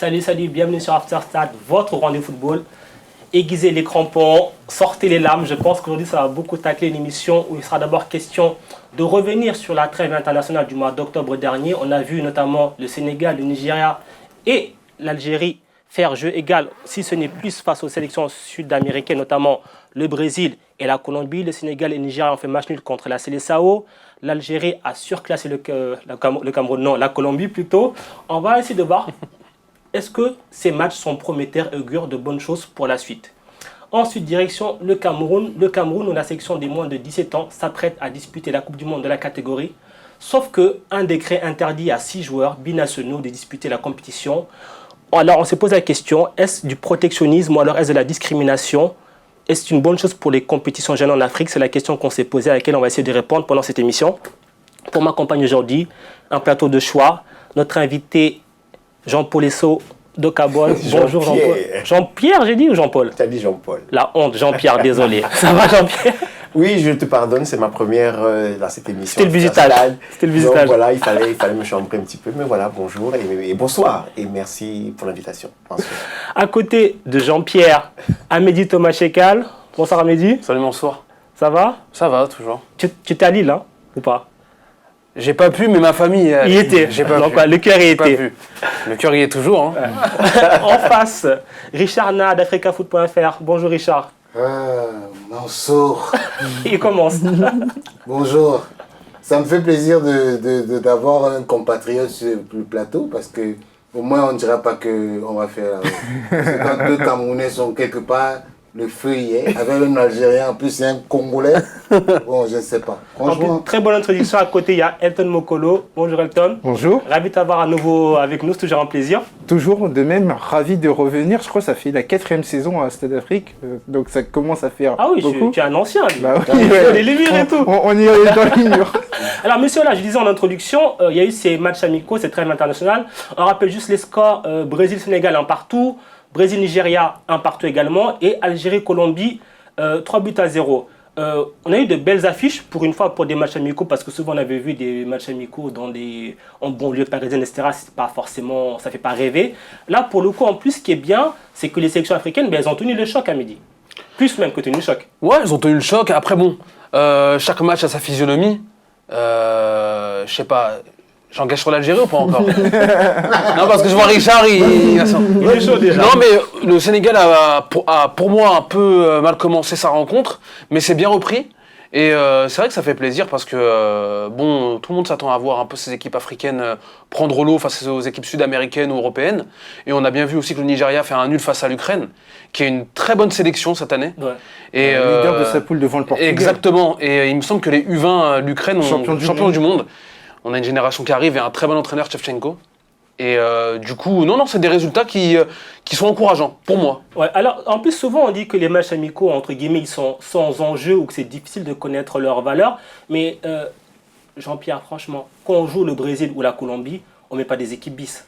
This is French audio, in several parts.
Salut, bienvenue sur After Stade, votre rendez-vous football. Aiguisez les crampons, sortez les lames. Je pense qu'aujourd'hui, ça va beaucoup tacler une émission où il sera d'abord question de revenir sur la trêve internationale du mois d'octobre dernier. On a vu notamment le Sénégal, le Nigeria et l'Algérie faire jeu égal, si ce n'est plus, face aux sélections sud-américaines, notamment le Brésil et la Colombie. Le Sénégal et le Nigeria ont fait match nul contre la Seleção. L'Algérie a surclassé le Cameroun, non, la Colombie plutôt. On va essayer de voir, est-ce que ces matchs sont prometteurs et augurent de bonnes choses pour la suite. Ensuite, direction le Cameroun. Le Cameroun, où la section des moins de 17 ans s'apprête à disputer la Coupe du Monde de la catégorie. Sauf qu'un décret interdit à 6 joueurs binationaux de disputer la compétition. Alors, on se pose la question, est-ce du protectionnisme ou alors est-ce de la discrimination? Est-ce une bonne chose pour les compétitions jeunes en Afrique? C'est la question qu'on s'est posée, à laquelle on va essayer de répondre pendant cette émission. Pour m'accompagner aujourd'hui, un plateau de choix. Notre invité, Jean-Paul Esso de Cabol. Bonjour Jean-Paul. Jean-Pierre, j'ai dit, ou Jean-Paul? Tu as dit Jean-Paul. La honte, Jean-Pierre, désolé. Ça va, Jean-Pierre? Oui, je te pardonne, c'est ma première dans cette émission. C'était le visitage. C'était le visitage. Donc voilà, il fallait me chambrer un petit peu. Mais voilà, bonjour et bonsoir. Et merci pour l'invitation. À côté de Jean-Pierre, Amédi Thomas Chekal. Bonsoir Amédi. Salut, bonsoir. Ça va? Ça va, toujours. Tu étais à Lille, hein, ou pas? J'ai pas pu, mais ma famille y était. J'ai pas donc, pu. Le cœur y était. Le cœur y est toujours. Hein. En face, Richard Na d'AfricaFoot.fr. Bonjour Richard. Mansour. Il commence. Bonjour. Ça me fait plaisir d'avoir un compatriote sur le plateau parce que au moins on ne dira pas qu'on va faire. Parce que quand deux Camerounais sont quelque part, le feu y est. Avec un Algérien, en plus c'est un Congolais. Bon, je ne sais pas. Franchement. Très bonne introduction. À côté, il y a Elton Mokolo. Bonjour Elton. Bonjour. Ravi de t'avoir à nouveau avec nous, c'est toujours un plaisir. Toujours de même, ravi de revenir. Je crois que ça fait la 4e saison à Stade Afrique, donc ça commence à faire beaucoup. Tu es un ancien. Bah oui, les murs et tout. On y est dans les murs. Alors monsieur, là, je disais en introduction, il y a eu ces matchs amicaux, cette trêve internationale. On rappelle juste les scores, Brésil-Sénégal un partout, Brésil-Nigeria un partout également, et Algérie-Colombie 3-0. On a eu de belles affiches pour une fois pour des matchs amicaux, parce que souvent on avait vu des matchs amicaux en banlieue parisienne, etc. C'est pas forcément, ça fait pas rêver. Là, pour le coup, en plus, ce qui est bien, c'est que les sélections africaines, elles ont tenu le choc à midi. Plus même que tenu le choc. Ouais, elles ont tenu le choc. Après, bon, chaque match a sa physionomie. Je sais pas. J'engage sur l'Algérie ou pas encore? Non, parce que je vois Richard, il est chaud déjà. Non, mais le Sénégal a pour moi un peu mal commencé sa rencontre, mais c'est bien repris. Et c'est vrai que ça fait plaisir parce que bon, tout le monde s'attend à voir un peu ces équipes africaines prendre l'eau face aux équipes sud-américaines ou européennes. Et on a bien vu aussi que le Nigeria fait un nul face à l'Ukraine, qui est une très bonne sélection cette année. Ouais. Et leader de sa poule devant le Portugal. Exactement. Et il me semble que les U20 l'Ukraine sont champions du monde. On a une génération qui arrive et un très bon entraîneur, Shevchenko. Et du coup, non, c'est des résultats qui sont encourageants, pour moi. Ouais, alors, en plus, souvent, on dit que les matchs amicaux, entre guillemets, ils sont sans enjeu ou que c'est difficile de connaître leur valeur. Mais, Jean-Pierre, franchement, quand on joue le Brésil ou la Colombie, on ne met pas des équipes bis.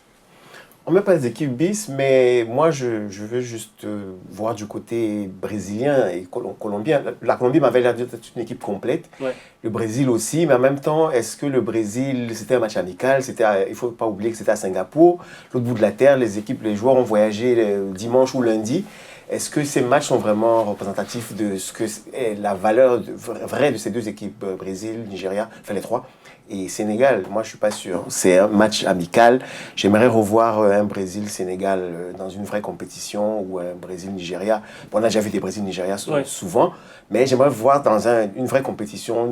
On ne met pas des équipes bis, mais moi, je veux juste voir du côté brésilien et colombien. La Colombie m'avait l'air d'être une équipe complète. Ouais. Le Brésil aussi, mais en même temps, est-ce que le Brésil, c'était un match amical? Il ne faut pas oublier que c'était à Singapour, l'autre bout de la terre. Les joueurs ont voyagé dimanche ou lundi. Est-ce que ces matchs sont vraiment représentatifs de ce que est la valeur vraie de ces deux équipes, Brésil, Nigeria, enfin les trois, et Sénégal? Moi, je ne suis pas sûr. C'est un match amical. J'aimerais revoir un Brésil-Sénégal dans une vraie compétition ou un Brésil-Nigeria. Bon, on a déjà vu des Brésil-Nigeria souvent, mais j'aimerais voir dans une vraie compétition,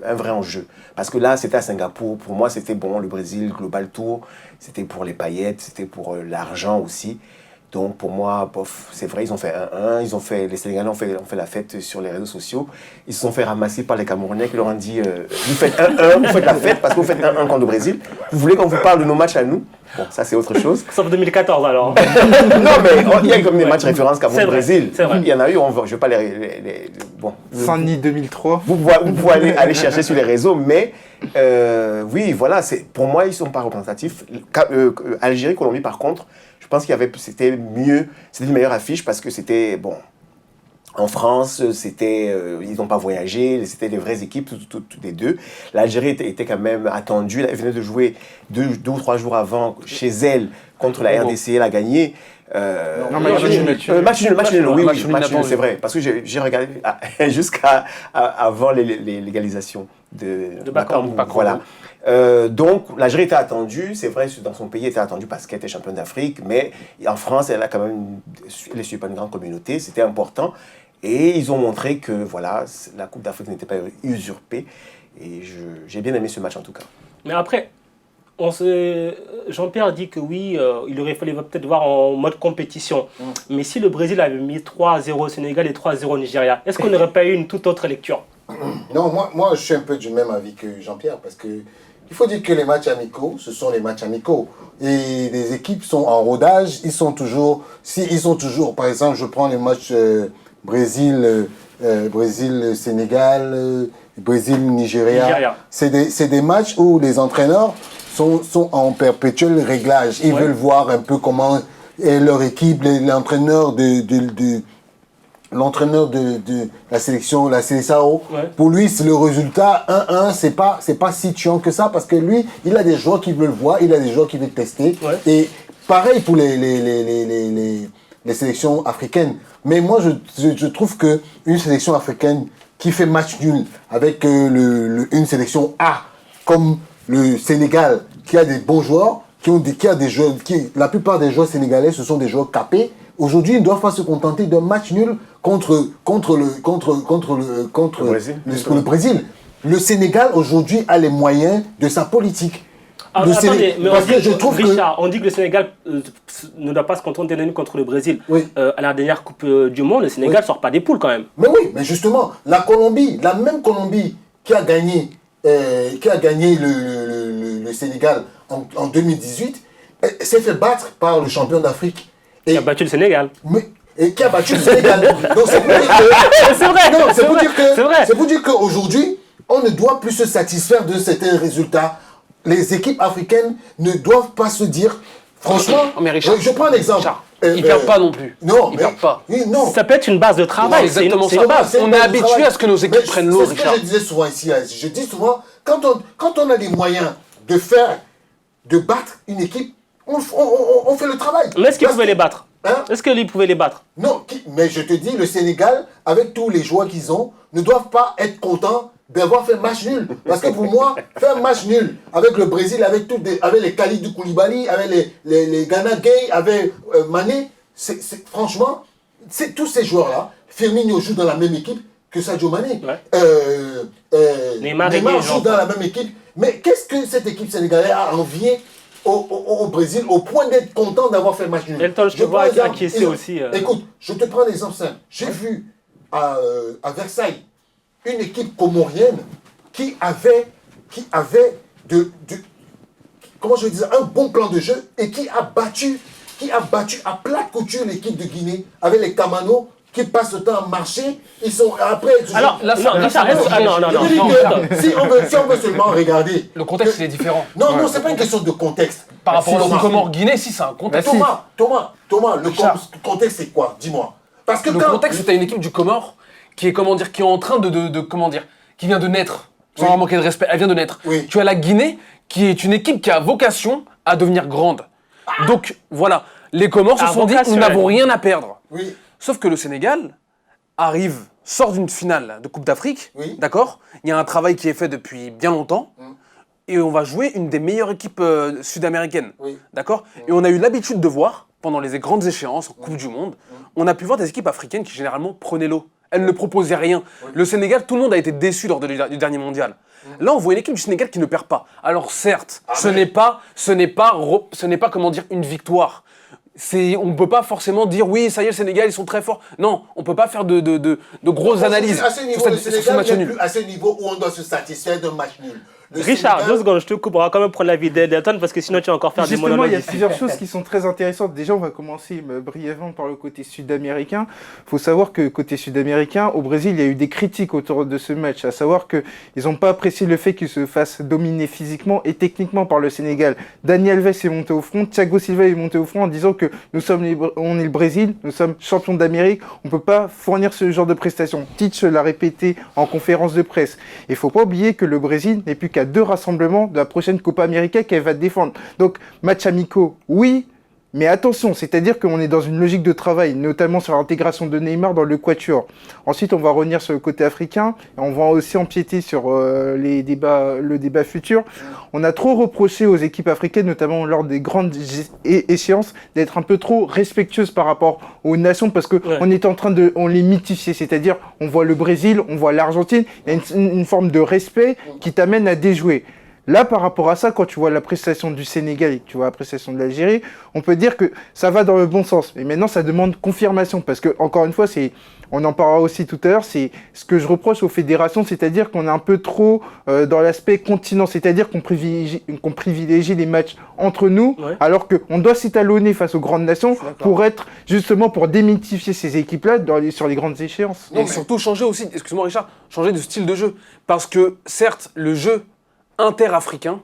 un vrai enjeu. Parce que là, c'était à Singapour. Pour moi, c'était bon, le Brésil, Global Tour. C'était pour les paillettes, c'était pour l'argent aussi. Donc pour moi, c'est vrai, ils ont fait 1-1, les Sénégalais ont fait la fête sur les réseaux sociaux. Ils se sont fait ramasser par les Camerounais qui leur ont dit vous faites 1-1, vous faites la fête parce que vous faites 1-1 contre le Brésil. Vous voulez qu'on vous parle de nos matchs à nous? Bon, ça c'est autre chose. Sauf 2014 alors. Non, mais il y a comme des matchs références Cameroun-Brésil. Il y en a eu, je ne vais pas bon. Saint-Denis 2003. Vous pouvez aller chercher sur les réseaux, mais oui, voilà, pour moi, ils ne sont pas représentatifs. Algérie, Colombie, par contre, je pense c'était une meilleure affiche parce que c'était, bon, en France, ils n'ont pas voyagé, c'était des vraies équipes, toutes les deux. L'Algérie était quand même attendue, elle venait de jouer deux ou trois jours avant chez elle contre la RDC, elle a gagné. Match nul, c'est vrai. Parce que j'ai regardé jusqu'à avant l'égalisation de Bakambu. Voilà. Donc, l'Algérie était attendue, c'est vrai, dans son pays, elle était attendue parce qu'elle était championne d'Afrique, mais en France, elle a quand même, elle suit pas une grande communauté, c'était important. Et ils ont montré que voilà, la Coupe d'Afrique n'était pas usurpée. Et j'ai bien aimé ce match en tout cas. Mais après, Jean-Pierre dit que oui, il aurait fallu peut-être voir en mode compétition. Mais si le Brésil avait mis 3-0 au Sénégal et 3-0 au Nigeria, est-ce qu'on n'aurait pas eu une toute autre lecture? Non, moi je suis un peu du même avis que Jean-Pierre, parce que il faut dire que les matchs amicaux, ce sont les matchs amicaux. Et les équipes sont en rodage, ils sont toujours, par exemple, je prends les matchs Brésil-Sénégal, Brésil-Nigeria. C'est des matchs où les entraîneurs sont en perpétuel réglage. Ils veulent voir un peu comment est leur équipe, l'entraîneur de la sélection, la CSAO, pour lui, c'est le résultat 1-1, c'est pas si tuant que ça, parce que lui, il a des joueurs qui veulent voir, il a des joueurs qui veulent tester. Et pareil pour les sélections africaines. Mais moi, je trouve qu'une sélection africaine qui fait match nul avec une sélection A, comme le Sénégal, qui a des bons joueurs, la plupart des joueurs sénégalais, ce sont des joueurs capés. Aujourd'hui, ils ne doivent pas se contenter d'un match nul contre le Brésil. Le Sénégal, aujourd'hui, a les moyens de sa politique. Attendez, mais on dit que le Sénégal ne doit pas se contenter d'un nul contre le Brésil. À la dernière Coupe du Monde, le Sénégal ne sort pas des poules quand même. Mais oui, mais justement, la même Colombie qui a gagné le Sénégal en 2018, s'est fait battre par le champion d'Afrique. Qui a battu le Sénégal. Et qui a battu le Sénégal. Donc c'est pour dire qu'aujourd'hui, on ne doit plus se satisfaire de certains résultats. Les équipes africaines ne doivent pas se dire, franchement, je prends un exemple. Ils ne perdent pas non plus. Non, ils ne perdent pas. Non. Ça peut être une base de travail. C'est exactement ça. On est habitué à ce que nos équipes prennent l'eau, Richard. C'est ce que je disais souvent ici. Je dis souvent, quand on a les moyens de battre une équipe, on fait le travail. Mais est-ce qu'ils pouvaient les battre? Est-ce qu'ils pouvaient les battre? Non, mais je te dis, le Sénégal, avec tous les joueurs qu'ils ont, ne doivent pas être contents d'avoir fait match nul. Parce que pour moi, faire un match nul avec le Brésil, avec les Kalidou Koulibaly, avec les Ghana Gueye, avec Mané, franchement, tous ces joueurs-là, Firmino joue dans la même équipe que Sadio Mané. Neymar joue dans la même équipe. Mais qu'est-ce que cette équipe sénégalaise a envié au Brésil au point d'être content d'avoir fait match nul? Elton, je te vois acquiescer aussi. Écoute, je te prends un exemple simple. J'ai vu à Versailles une équipe comorienne qui avait comment je disais, un bon plan de jeu et qui a battu à plat couture l'équipe de Guinée avec les Kamano qui passent le temps à marcher. Ils sont après. Alors là, ça reste. Si on veut seulement regarder. Le contexte il est différent. Non, c'est pas une question de contexte. Par rapport au Comore-Guinée, si c'est un contexte. Thomas, le contexte c'est quoi? Dis-moi. Parce que le contexte, c'est une équipe du Comore qui est qui est en train qui vient de naître. Sans manquer de respect, elle vient de naître. Oui. Tu as la Guinée qui est une équipe qui a vocation à devenir grande. Donc voilà, les Comores se sont dit nous n'avons rien à perdre. Oui. Sauf que le Sénégal sort d'une finale de Coupe d'Afrique, d'accord? Il y a un travail qui est fait depuis bien longtemps, et on va jouer une des meilleures équipes sud-américaines, d'accord? Et on a eu l'habitude de voir, pendant les grandes échéances, en Coupe du Monde, on a pu voir des équipes africaines qui généralement prenaient l'eau. Elles ne proposaient rien. Le Sénégal, tout le monde a été déçu lors du dernier mondial. Là, on voit une équipe du Sénégal qui ne perd pas. Alors certes, ce n'est pas comment dire une victoire. On ne peut pas forcément dire oui, ça y est, le Sénégal, ils sont très forts. Non, on ne peut pas faire de grosses analyses. À ce niveau, le Sénégal n'est plus à ce niveau où on doit se satisfaire d'un match nul. Richard, 2 secondes, je te coupe, on va quand même prendre l'avis d'Elton parce que sinon tu vas encore faire des monologues. Il y a plusieurs choses qui sont très intéressantes. Déjà, on va commencer brièvement par le côté sud-américain. Il faut savoir que côté sud-américain, au Brésil, il y a eu des critiques autour de ce match, à savoir qu'ils n'ont pas apprécié le fait qu'ils se fassent dominer physiquement et techniquement par le Sénégal. Dani Alves est monté au front, Thiago Silva est monté au front en disant que on est le Brésil, nous sommes champions d'Amérique, on ne peut pas fournir ce genre de prestations. Tite l'a répété en conférence de presse. Il ne faut pas oublier que le Brésil n'est plus qu'à 2 rassemblements de la prochaine Copa América qu'elle va défendre. Donc, match amicaux, oui, Mais attention, c'est-à-dire qu'on est dans une logique de travail, notamment sur l'intégration de Neymar dans le quatuor. Ensuite, on va revenir sur le côté africain, et on va aussi empiéter sur le débat futur. On a trop reproché aux équipes africaines, notamment lors des grandes échéances, d'être un peu trop respectueuses par rapport aux nations, parce qu'on est en train on les mythifier, c'est-à-dire on voit le Brésil, on voit l'Argentine, il y a une forme de respect qui t'amène à déjouer. Là, par rapport à ça, quand tu vois la prestation du Sénégal et que tu vois la prestation de l'Algérie, on peut dire que ça va dans le bon sens. Et maintenant, ça demande confirmation parce que, encore une fois, on en parlera aussi tout à l'heure, c'est ce que je reproche aux fédérations, c'est-à-dire qu'on est un peu trop dans l'aspect continent, c'est-à-dire qu'on privilégie les matchs entre nous, alors qu'on doit s'étalonner face aux grandes nations pour démythifier ces équipes-là sur les grandes échéances. Et surtout changer aussi, excuse-moi Richard, changer de style de jeu. Parce que, certes, le jeu inter-africain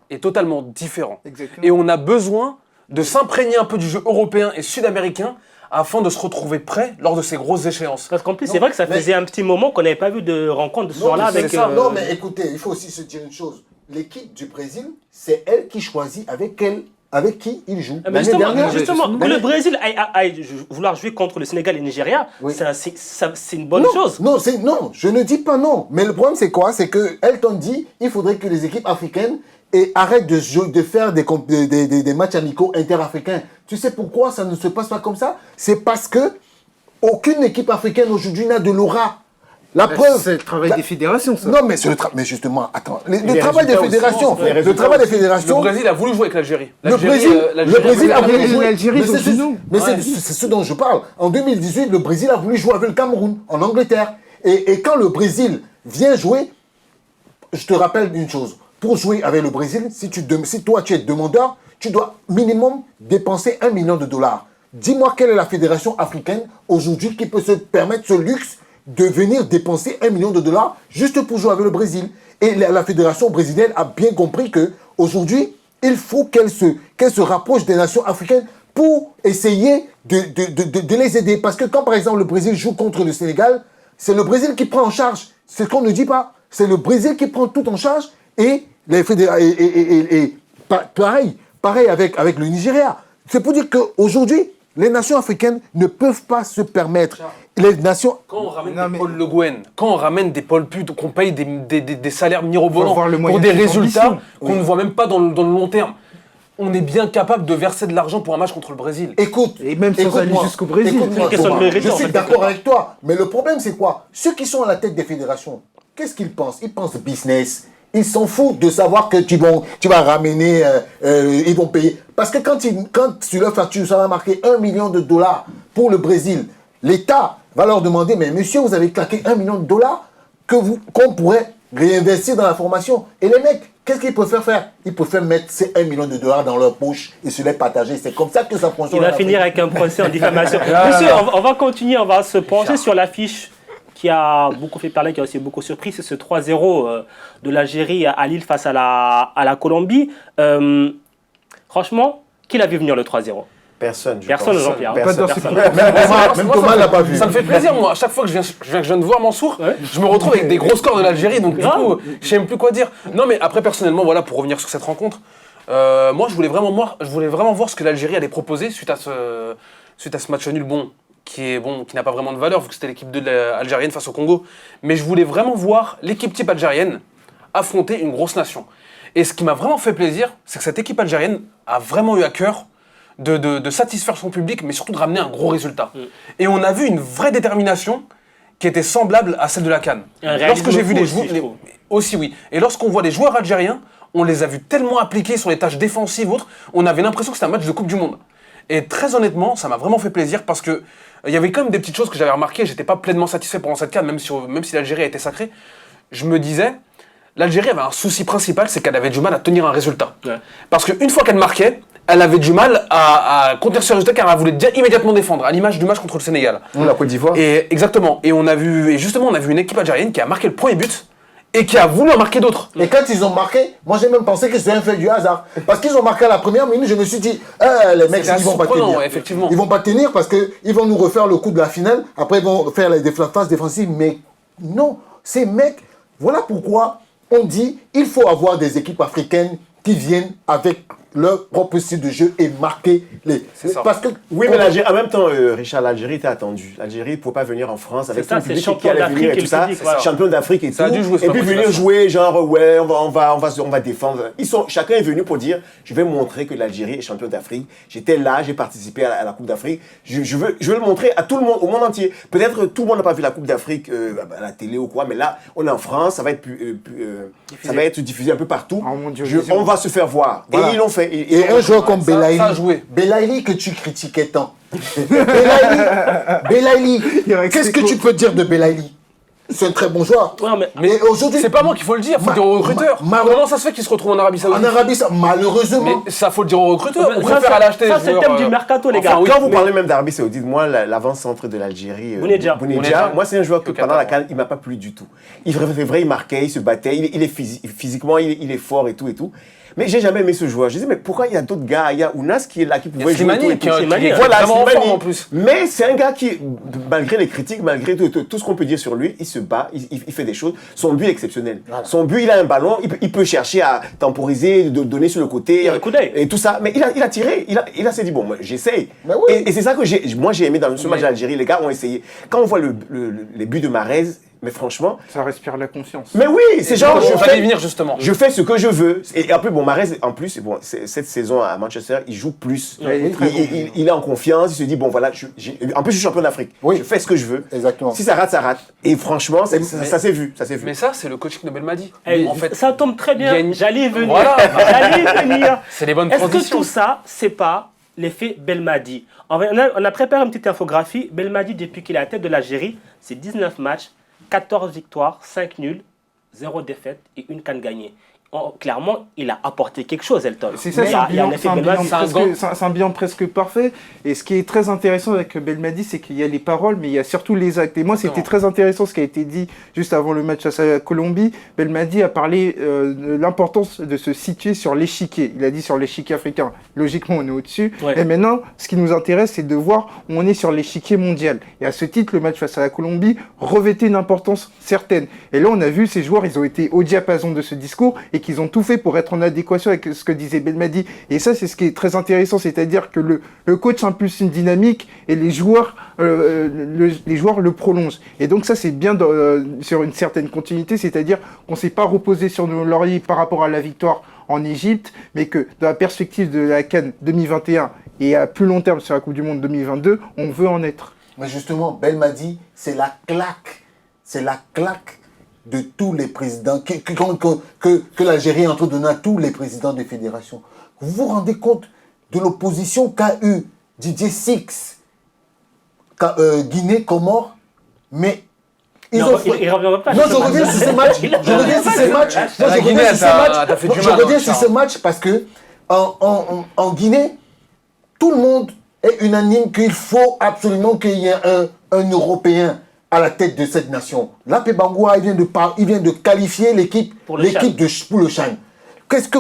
est totalement différent. Exactement. Et on a besoin de s'imprégner un peu du jeu européen et sud-américain afin de se retrouver prêt lors de ces grosses échéances. Parce qu'en plus, c'est vrai que ça faisait un petit moment qu'on n'avait pas vu de rencontre de ce genre-là avec... Non, mais écoutez, il faut aussi se dire une chose. L'équipe du Brésil, c'est elle qui choisit avec qui il joue. Mais justement, que le Brésil aille vouloir jouer contre le Sénégal et le Nigeria, c'est une bonne chose. Non, je ne dis pas non. Mais le problème, c'est quoi? C'est que Elton dit il faudrait que les équipes africaines arrêtent de faire des matchs amicaux inter-africains. Tu sais pourquoi ça ne se passe pas comme ça? C'est parce que aucune équipe africaine aujourd'hui n'a de l'aura. La preuve, c'est le travail des fédérations, ça. Non, mais mais justement, attends, le travail des fédérations. Le travail des fédérations. Le Brésil a voulu jouer avec l'Algérie. Le Brésil a voulu jouer. L'Algérie, mais c'est ce dont je parle. En 2018, le Brésil a voulu jouer avec le Cameroun, en Angleterre. Et quand le Brésil vient jouer, je te rappelle une chose. Pour jouer avec le Brésil, si toi tu es demandeur, tu dois minimum dépenser $1 million. Dis-moi quelle est la fédération africaine aujourd'hui qui peut se permettre ce luxe de venir dépenser $1 million juste pour jouer avec le Brésil. Et la fédération brésilienne a bien compris qu'aujourd'hui, il faut qu'elle se rapproche des nations africaines pour essayer de les aider. Parce que quand, par exemple, le Brésil joue contre le Sénégal, c'est le Brésil qui prend en charge. C'est ce qu'on ne dit pas. C'est le Brésil qui prend tout en charge et pareil avec le Nigeria. C'est pour dire qu'aujourd'hui, les nations africaines ne peuvent pas se permettre. Les nations... Quand on ramène des Paul Le Guen, quand on ramène des Paul Put, qu'on paye des salaires mirobolants pour des résultats qu'on ne voit même pas dans le long terme, on est bien capable de verser de l'argent pour un match contre le Brésil. Écoute, et même sans aller jusqu'au Brésil. Je suis d'accord avec toi, mais le problème c'est quoi? Ceux qui sont à la tête des fédérations, qu'est-ce qu'ils pensent? Ils pensent business. Ils s'en foutent de savoir que tu vas ramener, ils vont payer. Parce que quand tu leur factures, ça va marquer $1 million pour le Brésil. L'État va leur demander, mais monsieur, vous avez claqué $1 million qu'on pourrait réinvestir dans la formation. Et les mecs, qu'est-ce qu'ils préfèrent faire? Ils préfèrent mettre ces $1 million dans leur poche et se les partager. C'est comme ça que ça fonctionne. Il va finir avec un procès en diffamation. Monsieur, on va continuer, on va se pencher sur l'affiche qui a beaucoup fait parler, qui a aussi beaucoup surpris, c'est ce 3-0 de l'Algérie à Lille face à la Colombie. Franchement, qui l'a vu venir le 3-0? Personne, Jean-Pierre. Même Thomas l'a pas vu. Ça me fait plaisir, moi. À chaque fois que je viens de voir Mansour, je me retrouve avec des gros scores de l'Algérie. Donc, du coup, je sais même plus quoi dire. Non, mais après, personnellement, voilà, pour revenir sur cette rencontre, moi, je voulais vraiment voir ce que l'Algérie allait proposer suite à ce match nul qui n'a pas vraiment de valeur, vu que c'était l'équipe algérienne face au Congo. Mais je voulais vraiment voir l'équipe type algérienne affronter une grosse nation. Et ce qui m'a vraiment fait plaisir, c'est que cette équipe algérienne a vraiment eu à cœur de satisfaire son public, mais surtout de ramener un gros résultat. Et on a vu une vraie détermination qui était semblable à celle de la CAN. Lorsque j'ai vu les joueurs... Aussi, oui. Et lorsqu'on voit les joueurs algériens, on les a vus tellement appliqués sur les tâches défensives, autres, on avait l'impression que c'était un match de Coupe du Monde. Et très honnêtement, ça m'a vraiment fait plaisir parce que il y avait quand même des petites choses que j'avais remarquées. J'étais pas pleinement satisfait pendant cette CAN, même si l'Algérie a été sacrée. Je me disais, l'Algérie avait un souci principal, c'est qu'elle avait du mal à tenir un résultat. Ouais. Parce qu'une fois qu'elle marquait, elle avait du mal à contenir ce résultat car elle voulait immédiatement défendre, à l'image du match contre le Sénégal. La Côte d'Ivoire. Et exactement. Et on a vu une équipe algérienne qui a marqué le premier but. Et qui a voulu en marquer d'autres. Et quand ils ont marqué, moi j'ai même pensé que c'était un fait du hasard. Parce qu'ils ont marqué à la première minute, je me suis dit, les mecs, ils vont pas tenir. Effectivement. Ils vont pas tenir parce qu'ils vont nous refaire le coup de la finale. Après, ils vont faire les phases défensives. Mais non, ces mecs, voilà pourquoi on dit il faut avoir des équipes africaines qui viennent avec leur propre style de jeu et marquer parce que oui, mais l'Algérie, en même temps, Richard, l'Algérie était attendue. L'Algérie ne pouvait pas venir en France avec tout le public qui allait venir et tout ça. Champion d'Afrique et tout. Et puis venir jouer genre ouais, on va défendre. Chacun est venu pour dire je vais montrer que l'Algérie est champion d'Afrique. J'étais là, j'ai participé à la Coupe d'Afrique. Je veux le montrer à tout le monde, au monde entier. Peut-être tout le monde n'a pas vu la Coupe d'Afrique à la télé ou quoi, mais là on est en France, ça va être diffusé un peu partout. On va se faire voir. Voilà. Et ils l'ont fait. Et un joueur comme Belaïli que tu critiquais tant. Belaïli, qu'est-ce que tu peux dire de Belaïli? C'est un très bon joueur. Ouais, mais aujourd'hui, c'est pas moi qu'il faut le dire, il faut le dire aux recruteurs. Comment ça se fait qu'il se retrouve en Arabie Saoudite? En Arabie Saoudite, malheureusement. Mais ça, faut le dire aux recruteurs. On préfère aller acheter. Ça, c'est le thème du mercato, les gars. Quand vous parlez même d'Arabie Saoudite, moi, l'avant-centre de l'Algérie, Bounedjah, moi, c'est un joueur que pendant la CAN, il m'a pas plu du tout. Il marquait, il se battait, il est physiquement, il est fort et tout et tout. Mais j'ai jamais aimé ce joueur. Je disais, mais pourquoi il y a d'autres gars? Il y a Ounas qui est là, qui pouvait jouer. Slimani, voilà, Slimani en plus. Mais c'est un gars qui, malgré les critiques, malgré tout ce qu'on peut dire sur lui, il se bat, il fait des choses. Son but est exceptionnel. Voilà. Son but, il a un ballon, il peut chercher à temporiser, de donner sur le côté. Et tout ça. Mais il a tiré. Il a s'est dit, bon, moi, j'essaye. Oui. Et c'est ça que j'ai aimé dans ce match d'Algérie. Les gars ont essayé. Quand on voit les buts de Mahrez, mais franchement... Ça respire la confiance. Mais oui, c'est genre... Je fais ce que je veux. Et après, bon, Mahrez, en plus, bon, cette saison à Manchester, il joue plus. Il est en confiance, il se dit, bon, voilà, en plus, je suis champion d'Afrique. Oui. Je fais ce que je veux. Exactement. Si ça rate, ça rate. Et franchement, ça s'est vu. Mais ça, c'est le coaching de Belmadi. En fait, ça tombe très bien. J'allais y venir. J'allais y venir. C'est les bonnes transitions. Est-ce que tout ça, c'est pas l'effet Belmadi? On a préparé une petite infographie. Belmadi, depuis qu'il est à la tête de l'Algérie, c'est 19 matchs. 14 victoires, 5 nuls, 0 défaite et 1 CAN gagnée. Clairement, il a apporté quelque chose, Elton. C'est ça, c'est un bilan presque parfait. Et ce qui est très intéressant avec Belmadi, c'est qu'il y a les paroles, mais il y a surtout les actes. Et moi, c'était très intéressant ce qui a été dit juste avant le match à la Colombie. Belmadi a parlé de l'importance de se situer sur l'échiquier. Il a dit sur l'échiquier africain. Logiquement, on est au-dessus. Ouais. Et maintenant, ce qui nous intéresse, c'est de voir où on est sur l'échiquier mondial. Et à ce titre, le match face à la Colombie revêtait une importance certaine. Et là, on a vu ces joueurs, ils ont été au diapason de ce discours et qu'ils ont tout fait pour être en adéquation avec ce que disait Belmadi. Et ça, c'est ce qui est très intéressant, c'est-à-dire que le coach impulse une dynamique et les joueurs le prolongent. Et donc ça, c'est bien sur une certaine continuité, c'est-à-dire qu'on ne s'est pas reposé sur nos lauriers par rapport à la victoire en Égypte, mais que dans la perspective de la CAN 2021 et à plus long terme sur la Coupe du Monde 2022, on veut en être. Mais justement, Belmadi, c'est la claque de tous les présidents, que l'Algérie est en train de donner à tous les présidents des fédérations. Vous vous rendez compte de l'opposition qu'a eu Didier Six, Guinée, Comores, mais il reviendra pas. Non, je reviens sur ce match. Je reviens sur ce match parce que en Guinée, tout le monde est unanime qu'il faut absolument qu'il y ait un Européen à la tête de cette nation. Lapé Bangoua, il vient de qualifier l'équipe pour le CHAN. Est-ce que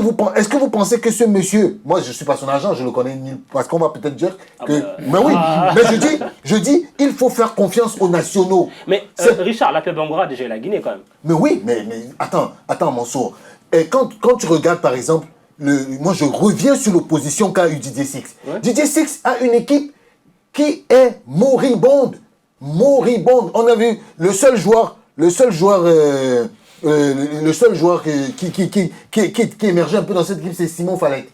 vous pensez que ce monsieur, moi je ne suis pas son agent, je le connais ni, parce qu'on va peut-être dire que... Mais oui, mais je dis, il faut faire confiance aux nationaux. Mais Richard, Lapé Bangoua, déjà la Guinée quand même. Mais oui, mais attends Mansour. Et quand tu regardes par exemple, moi je reviens sur l'opposition qu'a eu Didier Six. Ouais. Didier Six a une équipe qui est moribonde. On a vu le seul joueur qui émergeait un peu dans cette équipe, c'est Simon Fallet.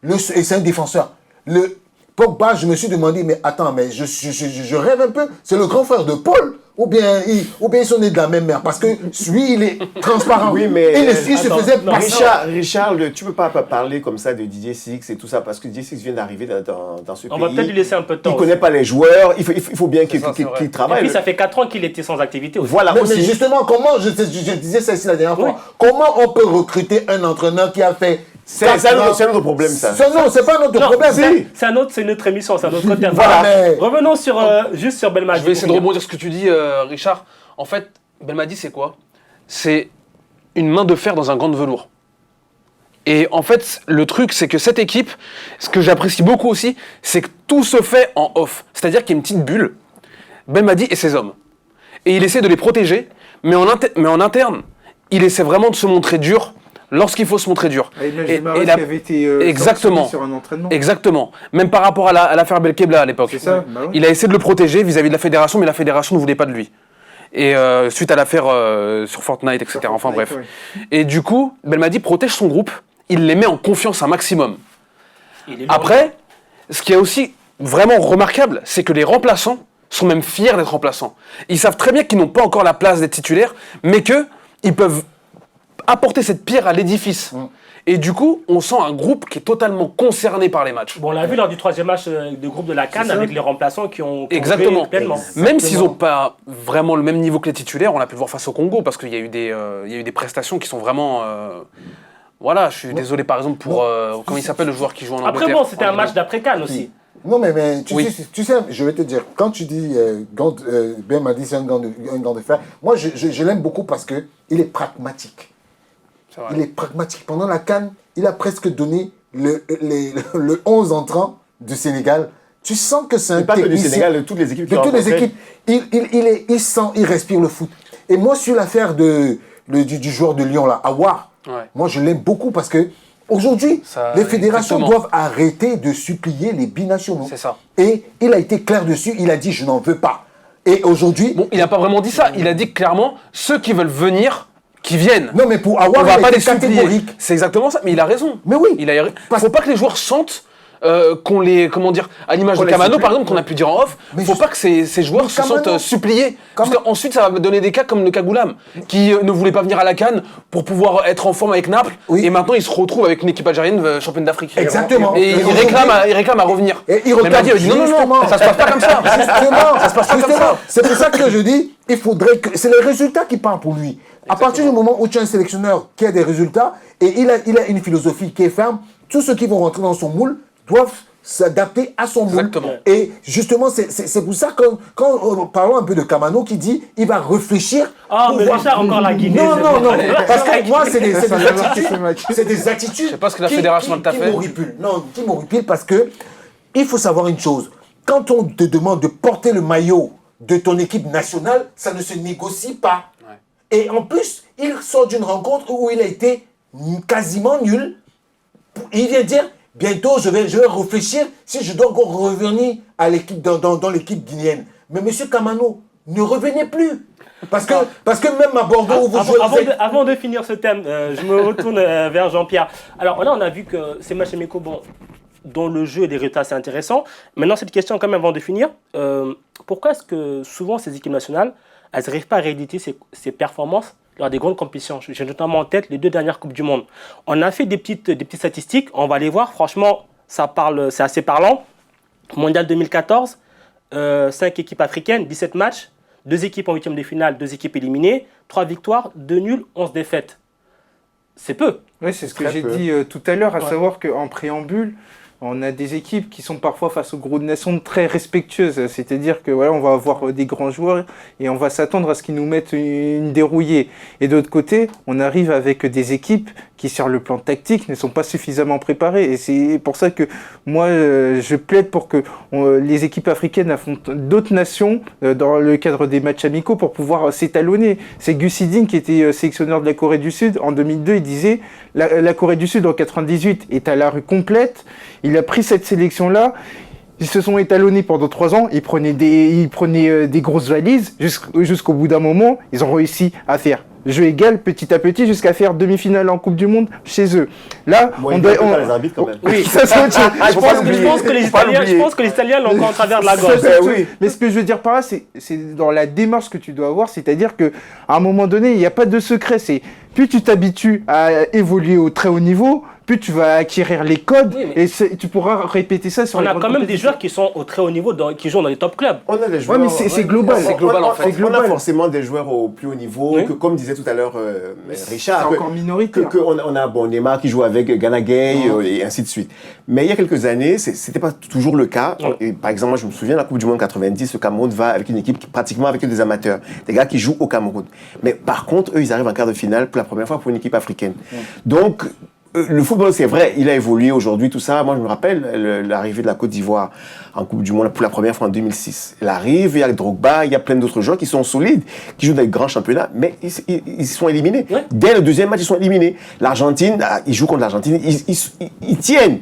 Et c'est un défenseur. Le Pogba, je me suis demandé, mais attends, mais je rêve un peu. C'est le grand frère de Paul ou bien ils sont nés de la même mère parce que lui, il est transparent. Oui, mais et les filles se faisaient passer. Richard, tu ne peux pas parler comme ça de Didier Six et tout ça parce que Didier Six vient d'arriver dans ce pays. On va peut-être lui laisser un peu de temps. Il ne connaît pas les joueurs, il faut bien qu'il travaille. Et puis ça fait 4 ans qu'il était sans activité aussi. Voilà, mais justement, comment, je disais ça ici la dernière fois, comment on peut recruter un entraîneur qui a fait... C'est un autre problème, ça. Non, c'est pas notre problème. C'est notre émission, c'est notre terme. Voilà. Revenons juste sur Belmadi. Je vais essayer de rebondir sur ce que tu dis, Richard. En fait, Belmadi, c'est quoi? C'est une main de fer dans un gant de velours. Et en fait, le truc, c'est que cette équipe, ce que j'apprécie beaucoup aussi, c'est que tout se fait en off. C'est-à-dire qu'il y a une petite bulle, Belmadi et ses hommes. Et il essaie de les protéger, mais en interne, il essaie vraiment de se montrer dur lorsqu'il faut se montrer dur. À l'image de Mahrez qui avait été exactement sur un entraînement. Exactement. Même par rapport à l'affaire Belkebla à l'époque. C'est ça. Bah oui. Il a essayé de le protéger vis-à-vis de la fédération, mais la fédération ne voulait pas de lui. Et suite à l'affaire sur Fortnite, etc. Enfin bref. Ouais. Et du coup, Belmadi protège son groupe, il les met en confiance un maximum. Après, ce qui est aussi vraiment remarquable, c'est que les remplaçants sont même fiers d'être remplaçants. Ils savent très bien qu'ils n'ont pas encore la place d'être titulaires, mais qu'ils peuvent apporter cette pierre à l'édifice. Et du coup, on sent un groupe qui est totalement concerné par les matchs. Bon, on l'a vu lors du 3e match de groupe de la CAN avec les remplaçants qui ont Exactement. joué pleinement. Même s'ils n'ont pas vraiment le même niveau que les titulaires, on a pu le voir face au Congo, parce qu'il y a eu des prestations qui sont vraiment... Voilà, je suis désolé par exemple pour... comment il s'appelle le joueur qui joue en Angleterre? Après bon, c'était un match d'après-CAN aussi. Non, mais tu sais, je vais te dire, quand tu dis, Ben m'a dit c'est un gant de fer, moi je l'aime beaucoup parce qu'il est pragmatique. Il est pragmatique. Pendant la CAN, il a presque donné le 11 entrant du Sénégal. Tu sens que c'est un technicien. Pas que du Sénégal, de toutes les équipes. De toutes les équipes. Il respire le foot. Et moi, sur l'affaire du joueur de Lyon, là, Aouar, moi je l'aime beaucoup parce que aujourd'hui, les fédérations doivent arrêter de supplier les binationaux. C'est ça. Et il a été clair dessus, il a dit je n'en veux pas. Et aujourd'hui... Bon, il n'a pas vraiment dit ça, il a dit clairement, ceux qui veulent venir, qui viennent. Non mais pour avoir, on va pas les supplier. C'est exactement ça, mais il a raison. Mais oui. Il faut pas que les joueurs sentent qu'on les, comment dire, à l'image de Kamano par exemple, qu'on a pu dire en off, il faut pas que ces joueurs se sentent suppliés. Parce qu'ensuite ça va donner des cas comme le Kagoulam, qui ne voulait pas venir à la CAN pour pouvoir être en forme avec Naples, et maintenant il se retrouve avec une équipe algérienne championne d'Afrique. Exactement. Et il réclame à revenir. Et il dit non, ça se passe pas comme ça. Justement, ça se passe pas comme ça. C'est pour ça que je dis, il faudrait que... C'est les résultats qui parlent pour lui. À partir du moment où tu as un sélectionneur qui a des résultats, et il a une philosophie qui est ferme, tous ceux qui vont rentrer dans son moule doivent s'adapter à son moule. Et justement, c'est pour ça que quand parlons un peu de Kamano qui dit il va réfléchir. Ah, mais Richard, encore la Guinée. Non. Parce que moi, c'est des attitudes. Je sais pas ce que la fédération a fait. Qui m'horripilent parce que il faut savoir une chose. Quand on te demande de porter le maillot de ton équipe nationale, ça ne se négocie pas. Et en plus, il sort d'une rencontre où il a été quasiment nul. Il vient dire, bientôt je vais réfléchir si je dois encore revenir à l'équipe dans l'équipe guinéenne. Mais monsieur Kamano, ne revenez plus. Parce que même à Bordeaux, où vous jouez... Avant de finir ce thème, je me retourne vers Jean-Pierre. Alors là, on a vu que ces matchs amicaux, dont le jeu et les résultats, c'est intéressant. Maintenant, cette question, quand même, avant de finir, pourquoi est-ce que souvent ces équipes nationales, elles n'arrivent pas à rééditer ces performances lors des grandes compétitions? J'ai notamment en tête les 2 dernières Coupes du Monde. On a fait des petites statistiques, on va les voir. Franchement, c'est assez parlant. Mondial 2014, 5 équipes africaines, 17 matchs, 2 équipes en 8e de finale, 2 équipes éliminées, 3 victoires, 2 nuls, 11 défaites. C'est peu. Oui, c'est ce que j'ai dit tout à l'heure, à savoir qu'en préambule, on a des équipes qui sont parfois face aux gros nations très respectueuses. C'est-à-dire que voilà, on va avoir des grands joueurs et on va s'attendre à ce qu'ils nous mettent une dérouillée. Et de l'autre côté, on arrive avec des équipes qui, sur le plan tactique, ne sont pas suffisamment préparées. Et c'est pour ça que moi, je plaide pour que les équipes africaines affrontent d'autres nations dans le cadre des matchs amicaux pour pouvoir s'étalonner. C'est Gus Hiddink qui était sélectionneur de la Corée du Sud. En 2002, il disait la Corée du Sud en 98 est à la rue complète. Il a pris cette sélection-là, ils se sont étalonnés pendant 3 ans, ils prenaient des grosses valises, jusqu'au bout d'un moment, ils ont réussi à faire jeu égal petit à petit jusqu'à faire demi-finale en Coupe du Monde chez eux. Là, on doit les arbitres quand même. Oui, ça je pense que les Italiens l'ont encore en travers de la gorge. Mais ce que je veux dire par là, c'est dans la démarche que tu dois avoir, c'est-à-dire qu'à un moment donné, il n'y a pas de secret. C'est plus tu t'habitues à évoluer au très haut niveau, plus tu vas acquérir les codes et tu pourras répéter ça sur les grandes compétitions. On a quand même des joueurs qui sont au très haut niveau, qui jouent dans les top clubs. On a des joueurs. Ouais, mais c'est global. C'est global en fait. On a forcément des joueurs au plus haut niveau, que comme disait tout à l'heure Richard, c'est encore minoritaire. On a Neymar qui joue avec Gana Gueye et ainsi de suite. Mais il y a quelques années, c'était pas toujours le cas. Et par exemple, moi je me souviens de la Coupe du Monde 90, le Cameroun va avec une équipe pratiquement avec des amateurs, des gars qui jouent au Cameroun. Mais par contre, eux, ils arrivent en quart de finale pour la première fois pour une équipe africaine. Donc le football, c'est vrai, il a évolué aujourd'hui, tout ça. Moi, je me rappelle l'arrivée de la Côte d'Ivoire en Coupe du Monde pour la première fois en 2006. Il arrive, il y a Drogba, il y a plein d'autres joueurs qui sont solides, qui jouent dans les grands championnats, mais ils sont éliminés. Ouais. Dès le deuxième match, ils sont éliminés. L'Argentine, ils jouent contre l'Argentine, ils tiennent.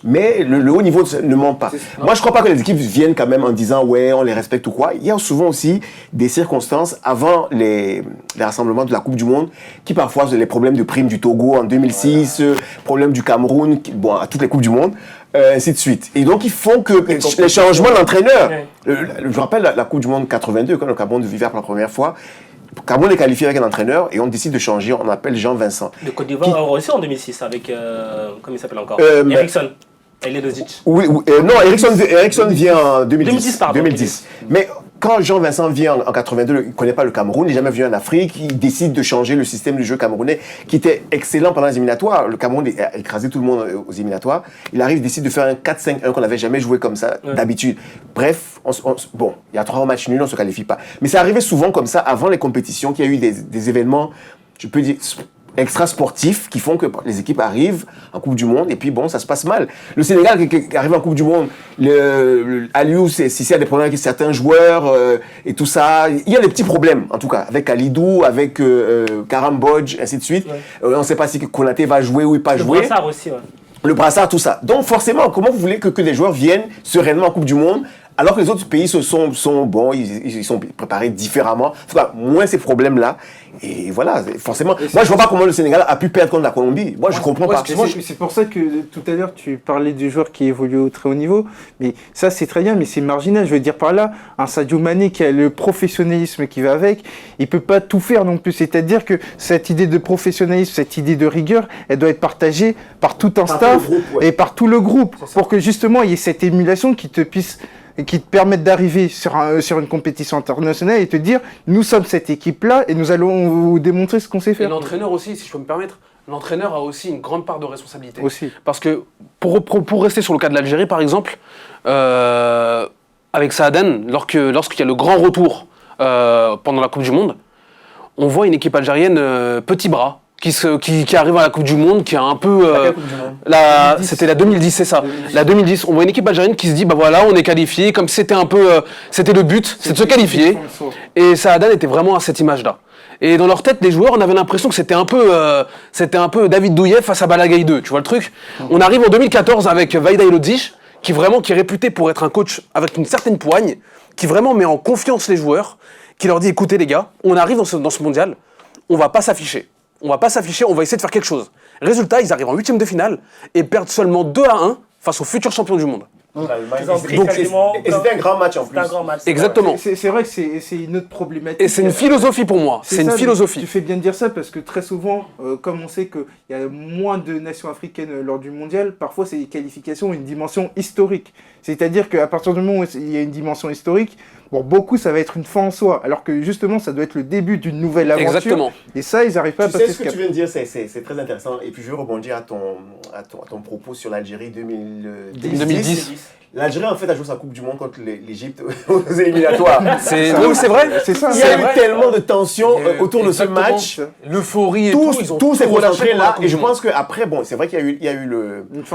Mais le haut niveau ne ment pas. Moi, je ne crois pas que les équipes viennent quand même en disant « ouais, on les respecte ou quoi ». Il y a souvent aussi des circonstances avant les rassemblements de la Coupe du Monde qui parfois, les problèmes de primes du Togo en 2006, problèmes du Cameroun, à toutes les Coupes du Monde, ainsi de suite. Et donc, ils font que les changements d'entraîneur. Je me rappelle la Coupe du Monde 82, quand le Cameroun vivait pour la première fois, Cameroun est qualifié avec un entraîneur et on décide de changer, on appelle Jean Vincent. Le Côte d'Ivoire aussi en 2006 avec, comment il s'appelle encore Eriksson. Oui, non, Eriksson vient en 2010. Mais quand Jean Vincent vient en 82, il ne connaît pas le Cameroun, il n'est jamais venu en Afrique, il décide de changer le système du jeu camerounais qui était excellent pendant les éliminatoires. Le Cameroun a écrasé tout le monde aux éliminatoires. Il arrive, il décide de faire un 4-5-1 qu'on n'avait jamais joué comme ça d'habitude. Bref, il y a 3 matchs nuls, on ne se qualifie pas. Mais ça arrivait souvent comme ça avant les compétitions, qu'il y a eu des événements, je peux dire, extra-sportifs qui font que les équipes arrivent en Coupe du Monde et puis ça se passe mal. Le Sénégal qui arrive en Coupe du Monde, Aliou, s'il y a des problèmes avec certains joueurs et tout ça, il y a des petits problèmes en tout cas, avec Kalidou, avec Karambodj, ainsi de suite. On ne sait pas si Konaté va jouer ou il pas jouer. Le brassard aussi, Le brassard, tout ça. Donc forcément, comment vous voulez que les joueurs viennent sereinement en Coupe du Monde alors que les autres pays sont bons, ils sont préparés différemment. En tout cas, moins ces problèmes-là. Et voilà, forcément. Moi, je vois pas comment le Sénégal a pu perdre contre la Colombie. Moi, je comprends pas. C'est pour ça que tout à l'heure, tu parlais du joueur qui évolue au très haut niveau. Mais ça, c'est très bien, mais c'est marginal. Je veux dire par là, un Sadio Mané qui a le professionnalisme qui va avec, il peut pas tout faire non plus. C'est-à-dire que cette idée de professionnalisme, cette idée de rigueur, elle doit être partagée par tout un staff et par tout le groupe. Pour que justement, il y ait cette émulation qui te permette d'arriver sur une compétition internationale et te dire nous sommes cette équipe-là et nous allons vous démontrer ce qu'on sait faire. Et l'entraîneur aussi, si je peux me permettre, l'entraîneur a aussi une grande part de responsabilité. Aussi. Parce que pour rester sur le cas de l'Algérie par exemple, avec Saaden, lorsqu'il y a le grand retour pendant la Coupe du Monde, on voit une équipe algérienne petit bras, qui arrive à la Coupe du Monde, qui a un peu... c'était la 2010, c'est ça. 2010. La 2010, on voit une équipe algérienne qui se dit, voilà, on est qualifié, comme si c'était un peu... c'était le but, c'est de se qualifier. Et Saaden était vraiment à cette image-là. Et dans leur tête, les joueurs, on avait l'impression que c'était un peu David Douillet face à Balagaï 2, tu vois le truc. On arrive en 2014 avec Vajda Ilodzic, qui est réputé pour être un coach avec une certaine poigne, qui vraiment met en confiance les joueurs, qui leur dit, écoutez les gars, on arrive dans ce mondial, on va pas s'afficher. On va essayer de faire quelque chose. Résultat, ils arrivent en 8e de finale et perdent seulement 2-1 face aux futurs champions du monde. Et c'était un grand match en plus. Exactement. C'est vrai que c'est une autre problématique. Et c'est une philosophie pour moi. C'est une philosophie. Tu fais bien de dire ça parce que très souvent, comme on sait qu'il y a moins de nations africaines lors du mondial, parfois ces qualifications ont une dimension historique. C'est-à-dire qu'à partir du moment où il y a une dimension historique, pour beaucoup, ça va être une fin en soi, alors que justement, ça doit être le début d'une nouvelle aventure. Exactement. Et ça, ils n'arrivent pas à passer ce que tu viens de dire, c'est très intéressant. Et puis, je veux rebondir à ton propos sur l'Algérie 2010. L'Algérie, en fait, a joué sa Coupe du Monde contre l'Égypte aux éliminatoires. C'est vrai. C'est ça. Il y a eu tellement de tensions autour de ce match. L'euphorie et tout s'est concentré là. Et je pense qu'après, c'est vrai qu'il y a eu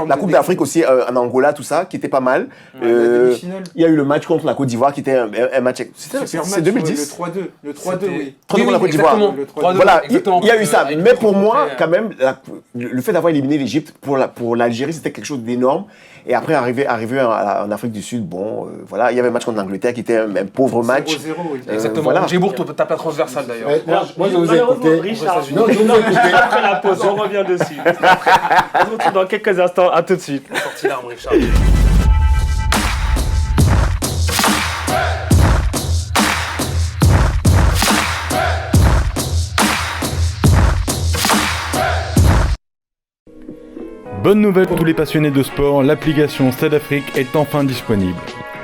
la Coupe d'Afrique aussi en Angola, tout ça, qui était pas mal. Il y a eu le match contre la Côte d'Ivoire qui était un match. C'est 2010. Le 3-2, oui. 3-2 contre la Côte d'Ivoire. Voilà, il y a eu ça. Mais pour moi, quand même, le fait d'avoir éliminé l'Égypte pour l'Algérie, c'était quelque chose d'énorme. Et après, arriver en Afrique du Sud, voilà, il y avait un match contre l'Angleterre qui était un pauvre match. 0-0, oui. Exactement. Voilà. Djibour tape la transversale d'ailleurs. Moi, je vous ai écouté. Richard, après la pause, on revient dessus. On se retrouve dans quelques instants, à tout de suite. Sorti l'arme, Richard. Bonne nouvelle pour tous les passionnés de sport, l'application Stade Afrique est enfin disponible.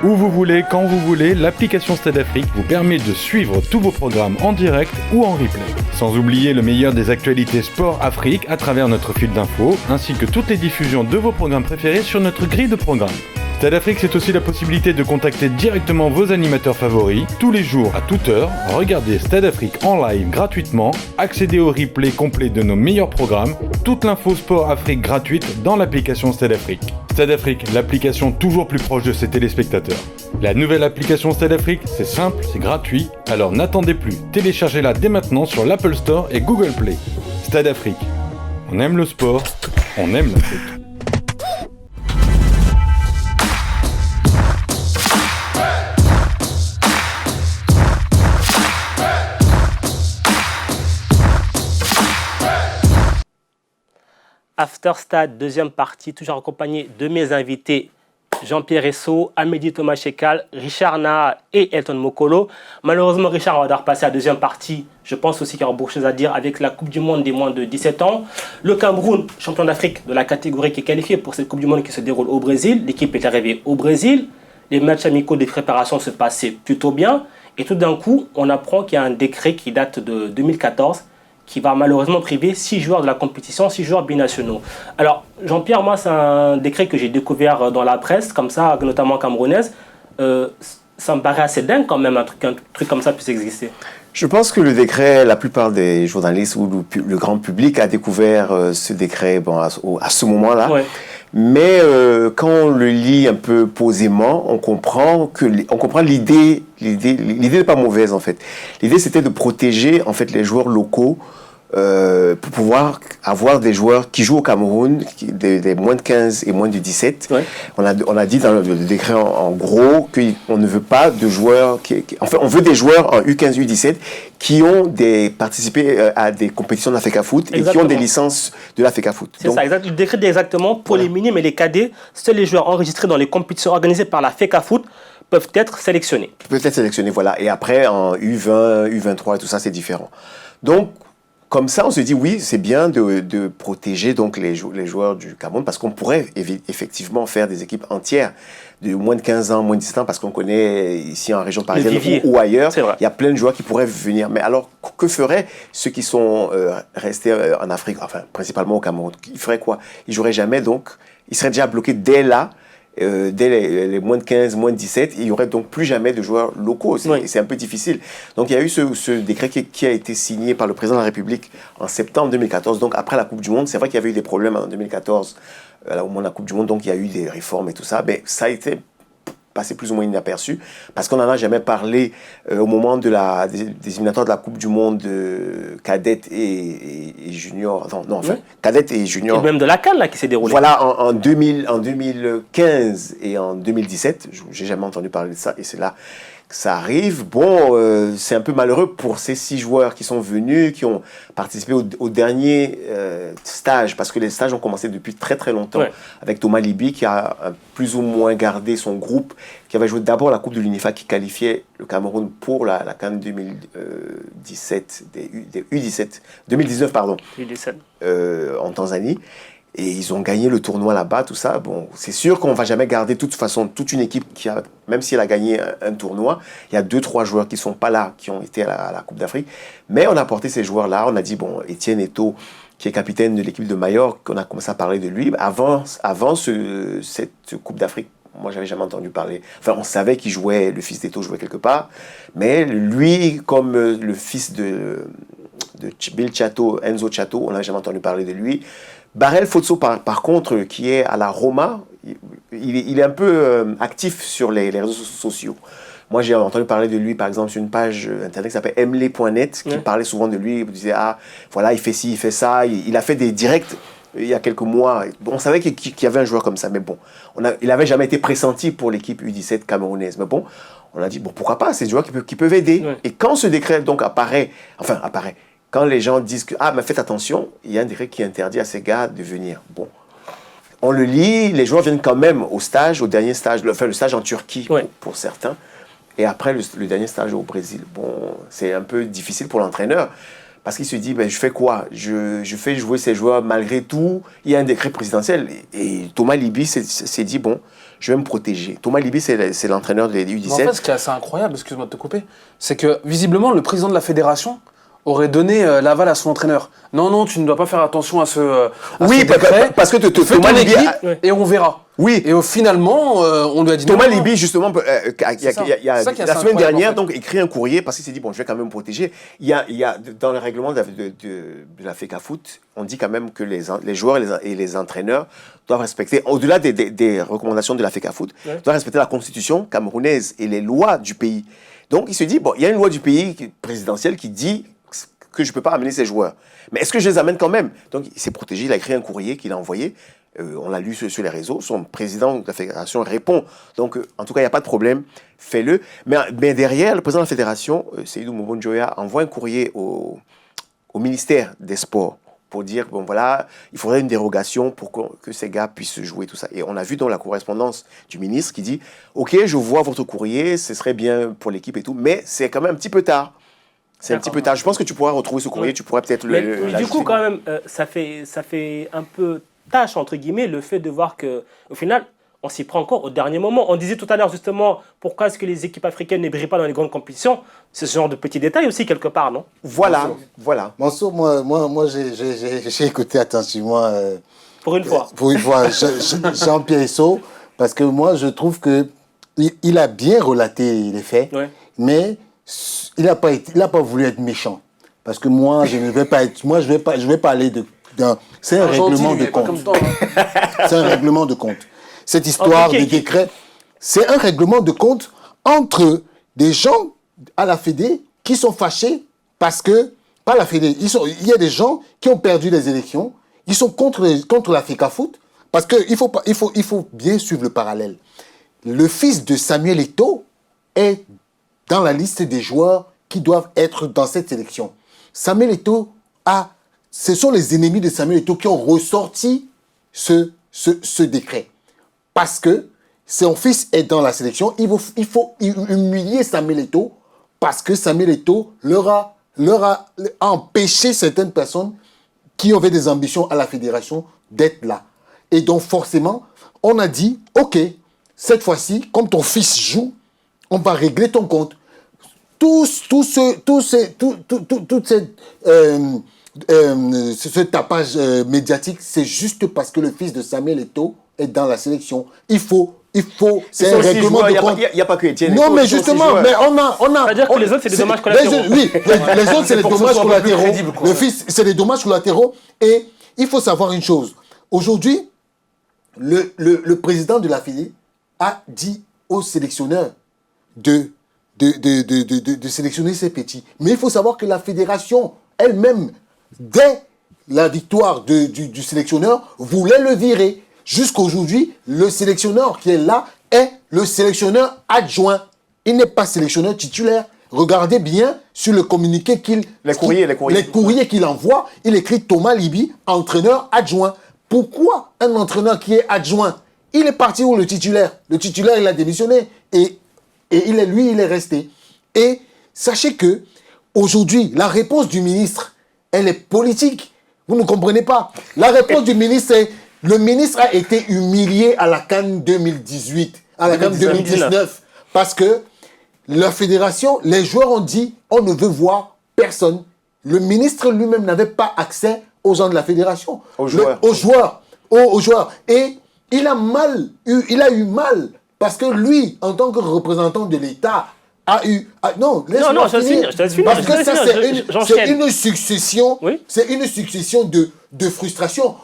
Où vous voulez, quand vous voulez, l'application Stade Afrique vous permet de suivre tous vos programmes en direct ou en replay. Sans oublier le meilleur des actualités sport Afrique à travers notre fil d'infos, ainsi que toutes les diffusions de vos programmes préférés sur notre grille de programmes. Stade Afrique, c'est aussi la possibilité de contacter directement vos animateurs favoris. Tous les jours, à toute heure, regardez Stade Afrique en live gratuitement, accédez au replay complet de nos meilleurs programmes, toute l'info sport Afrique gratuite dans l'application Stade Afrique. Stade Afrique, l'application toujours plus proche de ses téléspectateurs. La nouvelle application Stade Afrique, c'est simple, c'est gratuit, alors n'attendez plus, téléchargez-la dès maintenant sur l'Apple Store et Google Play. Stade Afrique, on aime le sport, on aime l'Afrique. After Stade, deuxième partie, toujours accompagné de mes invités Jean-Pierre Esso, Amédi Thomas Chekal, Richard Naha et Elton Mokolo. Malheureusement, Richard, on va devoir passer à la deuxième partie. Je pense aussi qu'il y aura beaucoup de choses à dire avec la Coupe du Monde des moins de 17 ans. Le Cameroun, champion d'Afrique de la catégorie qui est qualifié pour cette Coupe du Monde qui se déroule au Brésil. L'équipe est arrivée au Brésil. Les matchs amicaux de préparation se passaient plutôt bien. Et tout d'un coup, on apprend qu'il y a un décret qui date de 2014 qui va malheureusement priver 6 joueurs de la compétition, 6 joueurs binationaux. Alors, Jean-Pierre, moi, c'est un décret que j'ai découvert dans la presse, comme ça, notamment camerounaise. Ça me paraît assez dingue quand même, un truc comme ça puisse exister. Je pense que le décret, la plupart des journalistes ou le grand public a découvert ce décret à ce moment-là. Ouais. Mais quand on le lit un peu posément, on comprend l'idée. L'idée n'est pas mauvaise en fait. L'idée c'était de protéger en fait les joueurs locaux pour pouvoir avoir des joueurs qui jouent au Cameroun, des moins de 15 et moins de 17. Ouais. On a dit dans le décret en gros qu'on ne veut pas de joueurs on veut des joueurs en U15, U17 qui ont participé à des compétitions d'Africa Foot. Exactement. Et qui ont des licences de l'Africa Foot. C'est ça, exact. Le décret dit exactement pour les minimes et les cadets, seuls les joueurs enregistrés dans les compétitions organisées par la FECA Foot peuvent être sélectionnés. Voilà. Et après, en U20, U23 et tout ça, c'est différent. Donc, comme ça, on se dit, oui, c'est bien de protéger donc les joueurs du Cameroun parce qu'on pourrait effectivement faire des équipes entières de moins de 15 ans, moins de 17 ans, parce qu'on connaît ici en région parisienne ou ailleurs, il y a plein de joueurs qui pourraient venir. Mais alors, que feraient ceux qui sont restés en Afrique, enfin, principalement au Cameroun? Ils feraient quoi? Ils joueraient jamais, donc ils seraient déjà bloqués dès là. Dès les moins de 15, moins de 17, il n'y aurait donc plus jamais de joueurs locaux. C'est un peu difficile. Donc il y a eu ce décret qui a été signé par le président de la République en septembre 2014, donc après la Coupe du Monde. C'est vrai qu'il y avait eu des problèmes en 2014 au moment de la Coupe du Monde, donc il y a eu des réformes et tout ça. Mais ça a été passé plus ou moins inaperçu parce qu'on n'en a jamais parlé au moment des éliminatoires de la Coupe du Monde cadette et junior. Cadette et junior. Et même de la CAN là qui s'est déroulée. Voilà, en 2015 et en 2017, j'ai jamais entendu parler de ça et c'est là que ça arrive. Bon, c'est un peu malheureux pour ces 6 joueurs qui sont venus, qui ont participé au dernier stage, parce que les stages ont commencé depuis très très longtemps, avec Thomas Libi qui a plus ou moins gardé son groupe, qui avait joué d'abord la Coupe de l'UNIFA qui qualifiait le Cameroun pour la CAN 2017, des U17, 2019 pardon, U17. En Tanzanie. Et ils ont gagné le tournoi là-bas, tout ça. Bon, c'est sûr qu'on ne va jamais garder de toute façon toute une équipe même si elle a gagné un tournoi, il y a 2-3 joueurs qui ne sont pas là, qui ont été à la Coupe d'Afrique. Mais on a porté ces joueurs-là. On a dit, bon, Étienne Eto'o, qui est capitaine de l'équipe de Majorque, on a commencé à parler de lui. Avant cette Coupe d'Afrique, moi, j'avais jamais entendu parler. Enfin, on savait qu'il jouait, le fils d'Eto'o jouait quelque part. Mais lui, comme le fils de Bill Chateau, Enzo Chateau, on n'avait jamais entendu parler de lui. Barel Fotso, par contre, qui est à la Roma, il est un peu actif sur les réseaux sociaux. Moi, j'ai entendu parler de lui, par exemple, sur une page internet qui s'appelle emle.net, qui parlait souvent de lui. Il disait, voilà, il fait ci, il fait ça. Il a fait des directs il y a quelques mois. On savait qu'il y avait un joueur comme ça, mais bon, il n'avait jamais été pressenti pour l'équipe U17 camerounaise. Mais bon, on a dit, bon, pourquoi pas, c'est des joueurs qui peuvent aider. Ouais. Et quand ce décret donc apparaît, quand les gens disent que, mais faites attention, il y a un décret qui interdit à ces gars de venir. Bon, on le lit, les joueurs viennent quand même au dernier stage, le stage en Turquie pour certains, et après le dernier stage au Brésil. Bon, c'est un peu difficile pour l'entraîneur, parce qu'il se dit, je fais quoi? Je fais jouer ces joueurs malgré tout, il y a un décret présidentiel. Et Thomas Libi s'est dit, bon, je vais me protéger. Thomas Libi, c'est l'entraîneur de l'U17. En fait, ce qui est assez incroyable, excuse-moi de te couper, c'est que visiblement, le président de la fédération aurait donné l'aval à son entraîneur. Non, tu ne dois pas faire attention à ce décret. Parce que Thomas Libi et on verra. Oui. Et finalement, on lui a dit Thomas non. Libi, justement, la semaine dernière, en fait. donc, écrit un courrier parce qu'il s'est dit, bon, je vais quand même me protéger. Il y a dans le règlement de la FECAFOOT, on dit quand même que les joueurs et les entraîneurs doivent respecter, au-delà des recommandations de la FECAFOOT, doivent respecter la constitution camerounaise et les lois du pays. Donc, il se dit, bon, il y a une loi du pays présidentielle qui dit que je ne peux pas amener ces joueurs. Mais est-ce que je les amène quand même? Donc, il s'est protégé, il a écrit un courrier qu'il a envoyé. On l'a lu sur les réseaux, son président de la fédération répond. Donc, en tout cas, il n'y a pas de problème, fais-le. Mais derrière, le président de la fédération, Seydou Mbonjoya, envoie un courrier au ministère des Sports pour dire, bon voilà, il faudrait une dérogation pour que ces gars puissent jouer, tout ça. Et on a vu dans la correspondance du ministre qui dit, ok, je vois votre courrier, ce serait bien pour l'équipe et tout, mais c'est quand même un petit peu tard. C'est un petit peu tard. Je pense que tu pourras retrouver ce courrier, tu pourrais peut-être du coup, quand même, ça fait un peu tâche, entre guillemets, le fait de voir qu'au final, on s'y prend encore au dernier moment. On disait tout à l'heure, justement, pourquoi est-ce que les équipes africaines ne brillent pas dans les grandes compétitions? C'est ce genre de petits détails aussi, quelque part, non? Voilà. Mansour, moi j'ai écouté attentivement. Pour une fois. Jean-Pierre Esso, parce que moi, je trouve qu'il a bien relaté les faits, mais il n'a pas voulu être méchant. Parce que moi, je ne vais pas être. Moi, je vais parler c'est un règlement de compte. C'est un règlement de compte. Cette histoire de décret, c'est un règlement de compte entre des gens à la Fédé qui sont fâchés parce que, pas la Fédé, il y a des gens qui ont perdu les élections, ils sont contre la FECAFOOT, parce qu'il faut bien suivre le parallèle. Le fils de Samuel Eto'o est dans la liste des joueurs qui doivent être dans cette sélection. Samuel Eto'o ce sont les ennemis de Samuel Eto'o qui ont ressorti ce décret. Parce que son fils est dans la sélection, il faut humilier Samuel Eto'o parce que Samuel Eto'o leur a empêché certaines personnes qui avaient des ambitions à la fédération d'être là. Et donc forcément, on a dit, ok, cette fois-ci, comme ton fils joue, on va régler ton compte. Ce tapage médiatique, c'est juste parce que le fils de Samuel Eto'o est dans la sélection. C'est un règlement de compte. Il n'y a pas que Etienne. Non, mais justement, mais on a. C'est-à-dire que les autres, c'est des dommages collatéraux. Oui, les autres, c'est des dommages collatéraux. Le fils, c'est des dommages collatéraux. Et il faut savoir une chose. Aujourd'hui, le président de la Fédé a dit aux sélectionneurs de sélectionner ces petits. Mais il faut savoir que la fédération elle-même, dès la victoire du sélectionneur, voulait le virer. Jusqu'aujourd'hui, le sélectionneur qui est là est le sélectionneur adjoint. Il n'est pas sélectionneur titulaire. Regardez bien sur le communiqué les courriers qu'il envoie, il écrit Thomas Libi, entraîneur adjoint. Pourquoi un entraîneur qui est adjoint? Il est parti où le titulaire? Le titulaire, il a démissionné et il est resté. Et sachez que aujourd'hui, la réponse du ministre, elle est politique. Vous ne comprenez pas. La réponse du ministre, c'est le ministre a été humilié à la CAN 2018, à la CAN 2019, parce que la fédération, les joueurs ont dit, on ne veut voir personne. Le ministre lui-même n'avait pas accès aux gens de la fédération, aux joueurs. Et il a eu mal, parce que lui, en tant que représentant de l'État, a eu... je te laisse finir. Parce que ça, c'est une succession, c'est une succession de frustrations.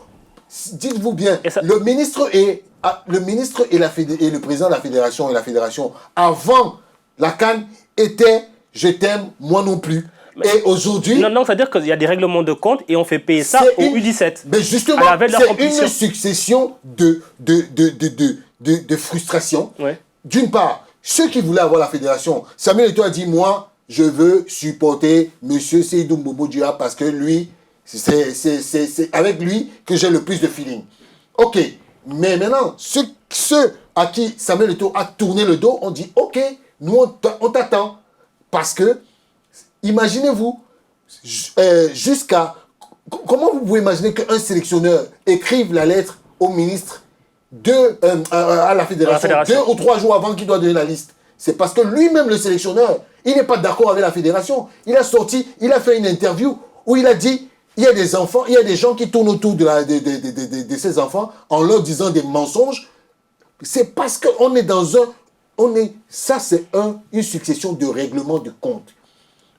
Dites-vous bien, le ministre et le président de la fédération et la fédération, avant la CAN, étaient « je t'aime, moi non plus ». Et aujourd'hui... Non, c'est-à-dire qu'il y a des règlements de compte et on fait payer ça au U17. Mais justement, c'est une succession de frustrations. D'une part, ceux qui voulaient avoir la fédération, Samuel Eto'o a dit, moi, je veux supporter M. Seydou Mbonjoya parce que lui... C'est avec lui que j'ai le plus de feeling. Ok, mais maintenant, ceux à qui Samuel Eto'o a tourné le dos, on dit, ok, nous on t'attend. Parce que, imaginez-vous, comment vous pouvez imaginer qu'un sélectionneur écrive la lettre au ministre à la fédération 2 ou 3 jours avant qu'il doit donner la liste? C'est parce que lui-même, le sélectionneur, il n'est pas d'accord avec la fédération. Il a fait une interview où il a dit... Il y a des enfants, il y a des gens qui tournent autour de ces enfants en leur disant des mensonges c'est parce qu'on est dans un... ça, c'est une succession de règlements de compte.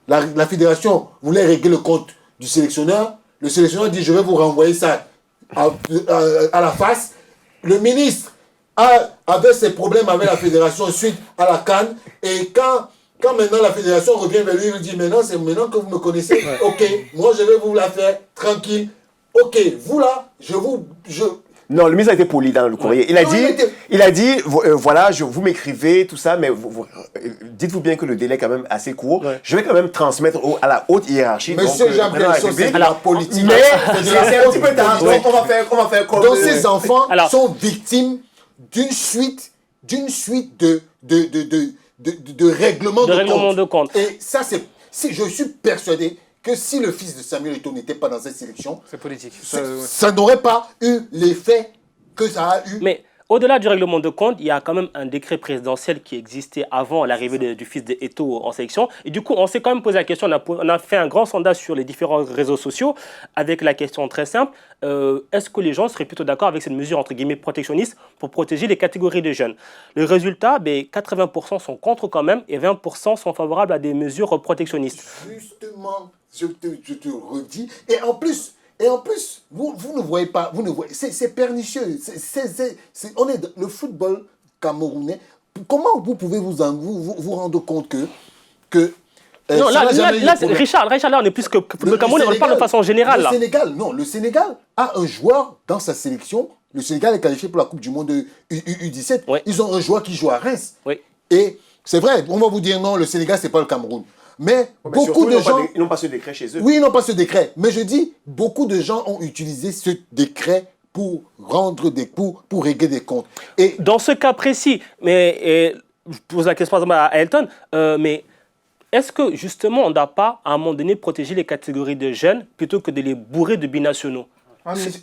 La fédération voulait régler le compte du sélectionneur. Le sélectionneur dit, je vais vous renvoyer ça à la face. Le ministre avait ses problèmes avec la fédération suite à la CAN. Et quand maintenant la fédération revient vers lui, il lui dit, maintenant, c'est maintenant que vous me connaissez. Ok, moi, je vais vous la faire tranquille. Ok, vous là, Non, le ministre a été poli dans le courrier. Il a dit, voilà, vous m'écrivez, tout ça, mais dites-vous bien que le délai est quand même assez court. Ouais. Je vais quand même transmettre à la haute hiérarchie. Monsieur Jean-Pierre, c'est la politique. Mais c'est un petit peu tard. Donc, on va faire comme... Donc, ces enfants sont victimes d'une suite de règlements de compte. Et ça, je suis persuadé que si le fils de Samuel Eto'o n'était pas dans cette sélection, c'est politique. Ça n'aurait pas eu l'effet que ça a eu. Mais au-delà du règlement de compte, il y a quand même un décret présidentiel qui existait avant l'arrivée du fils d'Eto'o en sélection. Et du coup, on s'est quand même posé la question, on a fait un grand sondage sur les différents réseaux sociaux avec la question très simple, est-ce que les gens seraient plutôt d'accord avec cette mesure entre guillemets protectionniste pour protéger les catégories de jeunes? Le résultat, 80% sont contre quand même et 20% sont favorables à des mesures protectionnistes. Justement, je te redis. Et en plus, vous ne voyez pas, c'est pernicieux. On est le football camerounais. Comment vous pouvez vous rendre compte que non, là, Richard, là, on est plus que le Cameroun, on parle de façon générale. Le Sénégal a un joueur dans sa sélection. Le Sénégal est qualifié pour la Coupe du Monde U17. Oui. Ils ont un joueur qui joue à Reims. Oui. Et c'est vrai, on va vous dire non, le Sénégal, c'est pas le Cameroun. Mais beaucoup de gens... Ils n'ont pas ce décret chez eux. Oui, ils n'ont pas ce décret. Mais je dis, beaucoup de gens ont utilisé ce décret pour pour régler des comptes. Et dans ce cas précis, je pose la question à Elton, mais est-ce que justement on ne doit pas à un moment donné protéger les catégories de jeunes plutôt que de les bourrer de binationaux?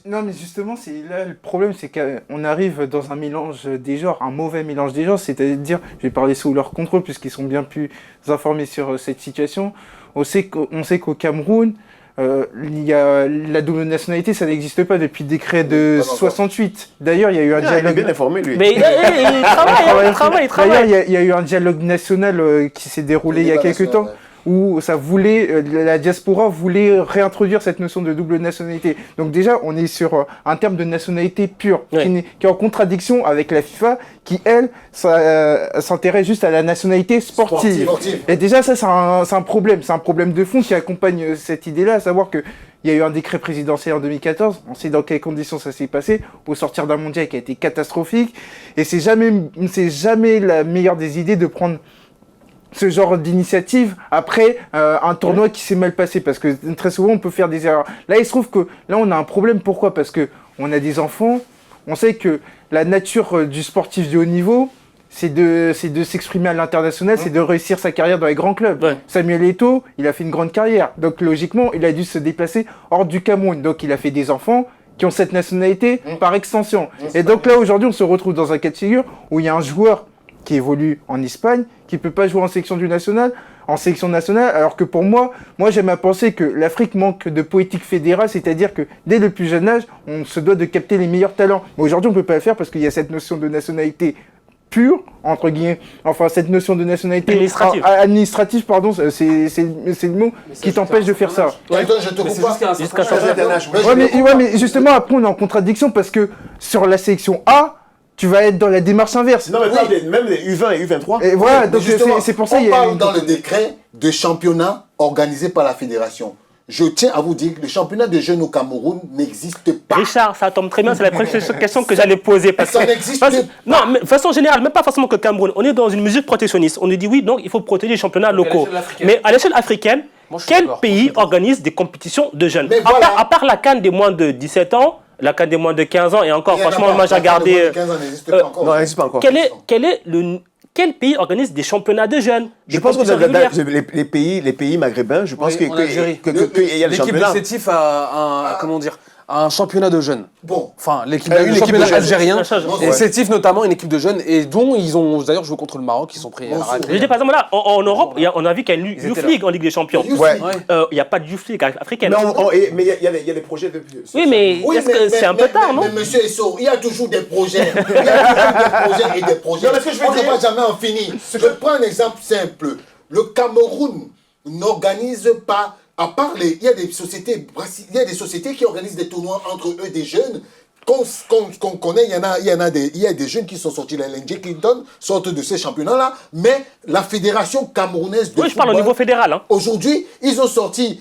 Non, mais justement, là le problème, c'est qu'on arrive dans un mélange des genres, un mauvais mélange des genres, c'est-à-dire, je vais parler sous leur contrôle puisqu'ils sont bien plus informés sur cette situation. On sait qu'au Cameroun, il y a la double nationalité, ça n'existe pas depuis le décret de 68. D'ailleurs, il y a eu un dialogue... Il est bien informé, lui. Mais il travaille. D'ailleurs, il y a eu un dialogue national qui s'est déroulé il y a quelques temps. Où la diaspora voulait réintroduire cette notion de double nationalité. Donc déjà, on est sur un terme de nationalité pure, qui est en contradiction avec la FIFA, qui, elle, s'intéresse juste à la nationalité sportive. Et déjà, ça, c'est un problème. C'est un problème de fond qui accompagne cette idée-là, à savoir que il y a eu un décret présidentiel en 2014, on sait dans quelles conditions ça s'est passé, au sortir d'un mondial qui a été catastrophique, et c'est jamais la meilleure des idées de prendre ce genre d'initiative après un tournoi qui s'est mal passé, parce que très souvent on peut faire des erreurs. Là, il se trouve que là on a un problème. Pourquoi? Parce que on a des enfants, on sait que la nature du sportif de haut niveau, c'est de s'exprimer à l'international, c'est de réussir sa carrière dans les grands clubs. Ouais. Samuel Eto'o, il a fait une grande carrière, donc logiquement il a dû se déplacer hors du Cameroun, donc il a fait des enfants qui ont cette nationalité par extension. Et donc là aujourd'hui on se retrouve dans un cas de figure où il y a un joueur qui évolue en Espagne, qui ne peut pas jouer en sélection nationale, alors que pour moi j'aime à penser que l'Afrique manque de politique fédérale, c'est-à-dire que dès le plus jeune âge, on se doit de capter les meilleurs talents. Mais aujourd'hui, on ne peut pas le faire parce qu'il y a cette notion de nationalité pure, entre guillemets, enfin cette notion de nationalité administrative, pardon, c'est le mot qui t'empêche de faire ça. Ouais, je te comprends. Jusqu'à changer d'âge. Mais justement, après on est en contradiction parce que sur la sélection A, tu vas être dans la démarche inverse. Non, mais même les U20 et U23. Et voilà, donc c'est pour ça qu'il y a... On parle dans le décret de championnat organisé par la fédération. Je tiens à vous dire que le championnat de jeunes au Cameroun n'existe pas. Richard, ça tombe très bien, c'est la prochaine question que j'allais poser. Ça n'existe pas. Non, mais de façon générale, même pas forcément que le Cameroun. On est dans une mesure protectionniste. On nous dit oui, donc il faut protéger les championnats locaux. Mais à l'échelle africaine, quel pays organise des compétitions de jeunes à part la CAN des moins de 17 ans, la CAN des moins de 15 ans, et encore, franchement, moi j'ai regardé... Non, elle n'existe pas encore. Quel pays organise des championnats de jeunes? Je pense que les pays maghrébins, je pense qu'il y a le championnat. L'équipe de Sétif a à un championnat de jeunes. Bon. Enfin, une le équipe championnat de jeunes. algérien. Ouais. Et Sétif, notamment, une équipe de jeunes, et dont ils ont d'ailleurs joué contre le Maroc, ils sont pris à la raclée. Je dis par exemple là, en Europe, on a vu qu'il y a une Youth étaient League en Ligue des Champions. Ouais. Il n'y a pas de Youth League africaine. Mais il y a des projets depuis. Oui, mais est-ce que c'est un peu tard, non? Mais monsieur Esso, il y a toujours des projets. Il y a toujours des projets et des projets. Non, mais ce que je veux On ne dire- va jamais en finir. Je prends un exemple simple. Le Cameroun n'organise pas, à part il y a des sociétés qui organisent des tournois entre eux, des jeunes. Qu'on connaît, il y a des jeunes qui sont sortis, la LNG Clinton sortent de ces championnats-là, mais la fédération camerounaise de Oui, je parle au football, niveau fédéral. Hein. aujourd'hui, ils ont sorti,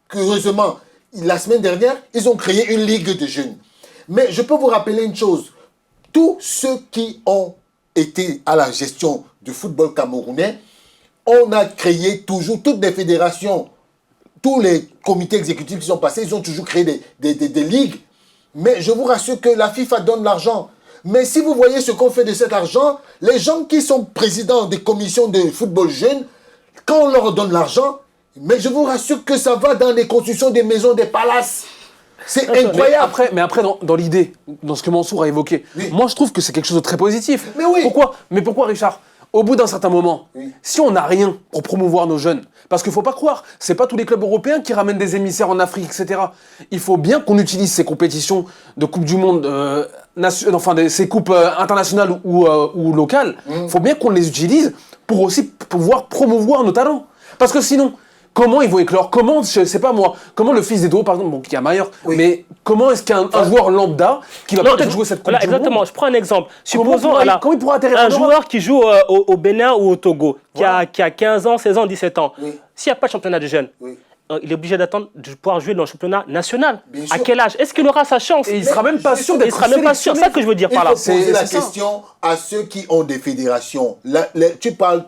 curieusement, la semaine dernière, ils ont créé une ligue de jeunes. Mais je peux vous rappeler une chose, tous ceux qui ont été à la gestion du football camerounais, on a créé toujours, toutes les fédérations, tous les comités exécutifs qui sont passés, ils ont toujours créé des ligues. Mais je vous rassure que la FIFA donne l'argent. Mais si vous voyez ce qu'on fait de cet argent, les gens qui sont présidents des commissions de football jeunes, quand on leur donne l'argent, mais je vous rassure que ça va dans les constructions des maisons, des palaces. C'est incroyable. Mais après, dans l'idée, dans ce que Mansour a évoqué, Oui. moi je trouve que c'est quelque chose de très positif. Mais oui. Pourquoi, Richard? Au bout d'un certain moment, Oui. si on n'a rien pour promouvoir nos jeunes, parce qu'il ne faut pas croire, c'est pas tous les clubs européens qui ramènent des émissaires en Afrique, etc. Il faut bien qu'on utilise ces compétitions de Coupe du Monde, ces coupes internationales ou locales, il faut bien qu'on les utilise pour aussi pouvoir promouvoir nos talents. Parce que sinon, comment ils vont éclore? Comment, je sais pas moi, comment le fils d'Edo, par exemple, bon, qui est Maillard, mais comment est-ce qu'un joueur lambda qui va peut-être jouer cette Coupe Voilà, du exactement. Monde, Je prends un exemple. comment il pourra atterrir un en Europe? joueur qui joue au Bénin ou au Togo, qui a 15 ans, 16 ans, 17 ans. Oui. S'il n'y a pas de championnat de jeunes, Oui. il est obligé d'attendre de pouvoir jouer dans le championnat national. Bien À sûr. quel âge? Est-ce qu'il aura sa chance? Et il sera même pas sûr Il d'être sera même pas sûr. C'est ça que je veux dire Il par là. faut poser la c'est ça. question à ceux qui ont des fédérations. Tu parles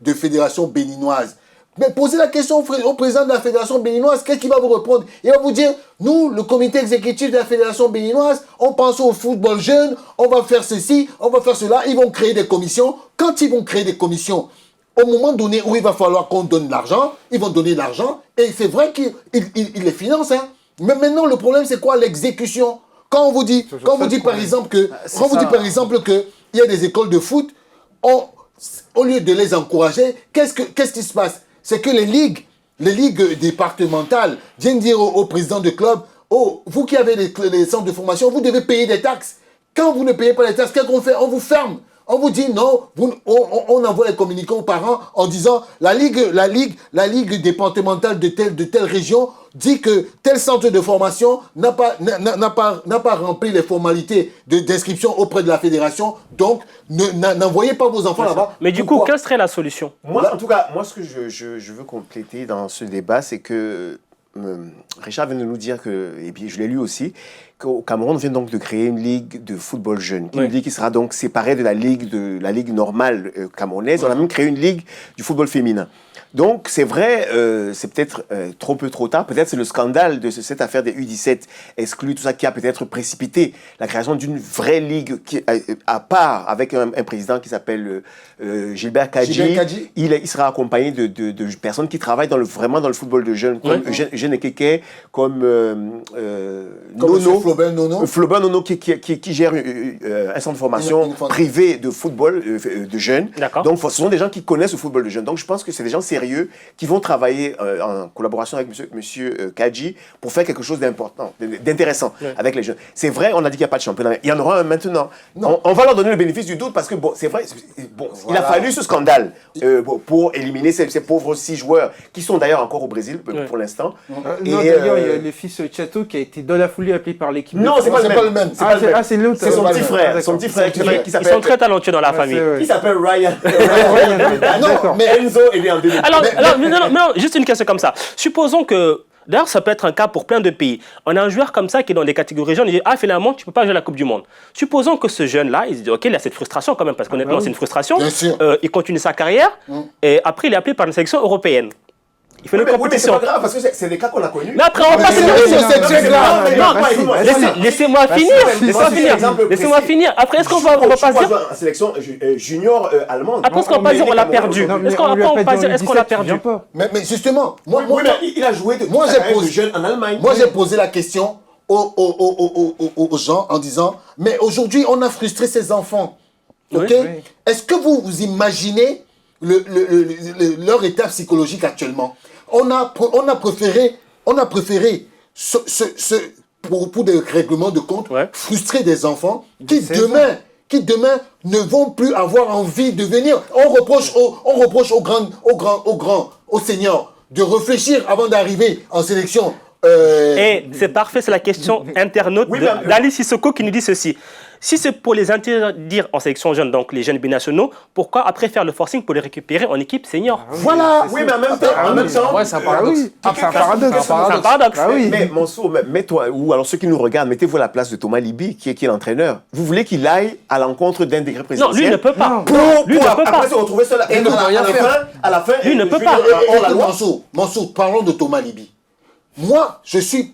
de fédération béninoise. Mais posez la question au président de la fédération béninoise, qu'est-ce qu'il va vous répondre? Il va vous dire, nous, le comité exécutif de la fédération béninoise, on pense au football jeune, on va faire ceci, on va faire cela, ils vont créer des commissions. Quand ils vont créer des commissions, au moment donné où il va falloir qu'on donne l'argent, ils vont donner l'argent, et c'est vrai qu'ils les financent. Hein. Mais maintenant, le problème, c'est quoi? L'exécution. Quand on vous dit, par exemple que il y a des écoles de foot, au lieu de les encourager, qu'est-ce qui se passe? C'est que les ligues départementales viennent dire au président de club, oh, vous qui avez les centres de formation, vous devez payer des taxes. Quand vous ne payez pas les taxes, qu'est-ce qu'on fait? On vous ferme. On vous dit non, on envoie les communicants aux parents en disant la ligue départementale de telle région dit que tel centre de formation n'a pas rempli les formalités d'inscription auprès de la fédération, donc n'envoyez pas vos enfants là-bas. Mais du coup, quelle serait la solution? Moi, en tout cas, ce que je veux compléter dans ce débat, c'est que Richard vient de nous dire que, et puis je l'ai lu aussi, qu'au Cameroun, on vient donc de créer une ligue de football jeune, une ligue qui sera donc séparée de la ligue normale camerounaise. On a même créé une ligue du football féminin. Donc, c'est vrai, c'est peut-être trop tard. Peut-être c'est le scandale de cette affaire des U17 exclus, tout ça qui a peut-être précipité la création d'une vraie ligue à part, avec un président qui s'appelle Gilbert Kadji. Il sera accompagné de personnes qui travaillent vraiment dans le football de jeunes, comme Eugène Ekeke, comme Flaubert Nono qui gère un centre de formation privé de football de jeunes. Donc, ce sont des gens qui connaissent le football de jeunes. Donc, je pense que c'est des gens sérieux qui vont travailler en collaboration avec monsieur Kadji pour faire quelque chose d'important, d'intéressant avec les jeunes. C'est vrai, on a dit qu'il n'y a pas de championnat. Il y en aura un maintenant. On va leur donner le bénéfice du doute parce que, bon, c'est vrai, il a fallu ce scandale pour éliminer ces pauvres 6 joueurs qui sont d'ailleurs encore au Brésil pour l'instant. D'ailleurs, il y a le fils Chateau qui a été dans la foulée appelé par l'équipe. Non, c'est pas le même. C'est l'autre. C'est son petit frère. Son petit frère qui Ils sont très talentueux dans la famille. Qui s'appelle Ryan. Non, mais Enzo est né en 2000. Alors, juste une question comme ça. Supposons que, d'ailleurs, ça peut être un cas pour plein de pays. On a un joueur comme ça qui est dans des catégories jeunes, il dit, finalement, tu ne peux pas jouer à la Coupe du Monde. Supposons que ce jeune-là, il se dit, ok, il a cette frustration quand même, parce qu'honnêtement, c'est une frustration. Bien sûr. Il continue sa carrière, et après, il est appelé par une sélection européenne. Il fait une compétition. C'est pas grave parce que c'est des cas qu'on a connus. Mais après, on va passer sur cette truc-là. Laissez-moi finir. Laissez-moi finir. Après, est-ce qu'on va pas dire. En sélection junior allemande. Après, est-ce qu'on va pas dire on l'a perdu? Est-ce qu'on va pas dire est-ce qu'on l'a perdu? Mais justement, il a joué de jeunes en Allemagne. Moi, j'ai posé la question aux gens en disant, mais aujourd'hui, on a frustré ces enfants. Ok? Est-ce que vous imaginez leur état psychologique actuellement? On a préféré pour des règlements de compte, frustrer des enfants qui demain ne vont plus avoir envie de venir. On reproche aux seniors de réfléchir avant d'arriver en sélection. Et c'est parfait, c'est la question internaute d'Ali Sissoko qui nous dit ceci. Si c'est pour les interdire en sélection jeune, donc les jeunes binationaux, pourquoi après faire le forcing pour les récupérer en équipe senior? Voilà. Oui, mais en même temps, ouais, c'est un paradoxe. C'est un paradoxe. C'est un paradoxe. Mais Mansour, mets-toi, ou alors ceux qui nous regardent, mettez-vous à la place de Thomas Liby, qui est l'entraîneur. Vous voulez qu'il aille à l'encontre d'un décret présidentiel? Non, lui ne peut pas. Lui ne peut pas. Après se retrouver seul à la fin. Lui ne peut pas. Mansour, parlons de Thomas Liby. Moi, je suis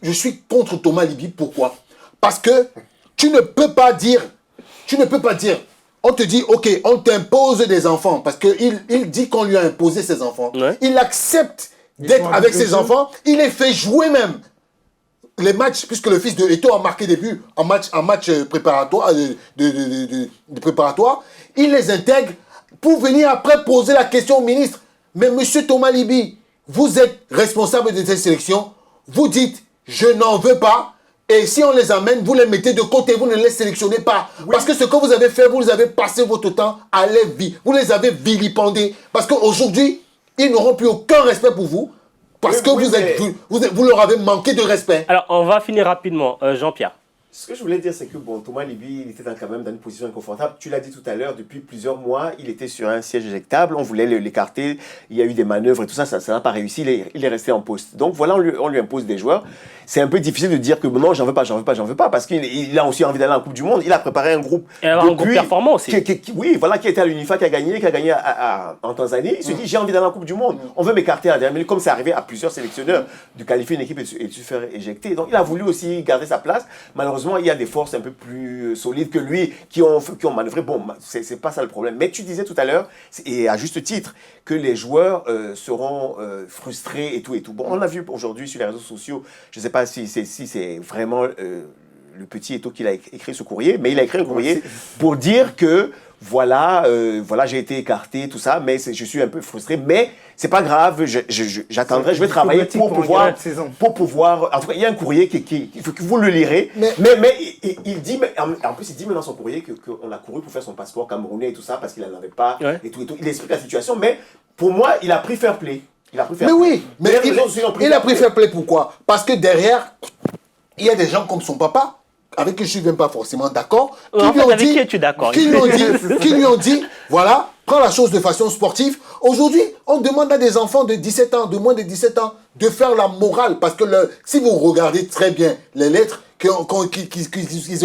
contre Thomas Liby. Pourquoi? Parce que tu ne peux pas dire, on te dit, ok, on t'impose des enfants, parce qu'il dit qu'on lui a imposé ses enfants. Ouais. Il accepte d'être avec ses enfants, il les fait jouer même. Les matchs, puisque le fils de Eto'o a marqué des buts en match préparatoire, de préparatoire, il les intègre pour venir après poser la question au ministre. Mais monsieur Thomas Liby, vous êtes responsable de cette sélection, vous dites, je n'en veux pas. Et si on les amène, vous les mettez de côté, vous ne les sélectionnez pas. Oui. Parce que ce que vous avez fait, vous avez passé votre temps à vous les avez vilipendés. Parce qu'aujourd'hui, ils n'auront plus aucun respect pour vous. Parce que vous leur avez manqué de respect. Alors, on va finir rapidement. Jean-Pierre. Ce que je voulais dire, c'est que Thomas Liby, il était quand même dans une position inconfortable. Tu l'as dit tout à l'heure, depuis plusieurs mois, il était sur un siège éjectable. On voulait l'écarter. Il y a eu des manœuvres et tout ça, ça n'a pas réussi. Il est resté en poste. Donc voilà, on lui impose des joueurs. C'est un peu difficile de dire que non, j'en veux pas, parce qu'il a aussi envie d'aller en Coupe du Monde. Il a préparé un groupe. Et avoir un groupe performant aussi. Qui était à l'UNIFA, qui a gagné en Tanzanie. Il se dit, j'ai envie d'aller en Coupe du Monde. On veut m'écarter à la dernière minute, comme c'est arrivé à plusieurs sélectionneurs, de qualifier une équipe et de se faire éjecter. Donc il a voulu aussi garder sa place. Malheureusement, il y a des forces un peu plus solides que lui qui ont manœuvré. Bon, c'est pas ça le problème. Mais tu disais tout à l'heure, et à juste titre, que les joueurs seront frustrés et tout. Bon, on a vu aujourd'hui sur les réseaux sociaux, je ne sais pas si c'est vraiment le petit Eto'o qui a écrit ce courrier, mais il a écrit un courrier pour dire que voilà, j'ai été écarté, tout ça, mais je suis un peu frustré, mais c'est pas grave, j'attendrai, je vais travailler pour pouvoir, en tout cas, il y a un courrier il faut que vous le lirez, mais il dit, en plus il dit dans son courrier qu'on a couru pour faire son passeport camerounais et tout ça, parce qu'il n'en avait pas, et tout, il explique la situation, mais pour moi, il a pris fair play. Il a pris fair play pourquoi? Parce que derrière, il y a des gens comme son papa, avec qui je ne suis même pas forcément d'accord, qui lui ont dit, voilà, prends la chose de façon sportive. Aujourd'hui, on demande à des enfants de 17 ans, de moins de 17 ans, de faire la morale. Parce que si vous regardez très bien les lettres qu'ils ont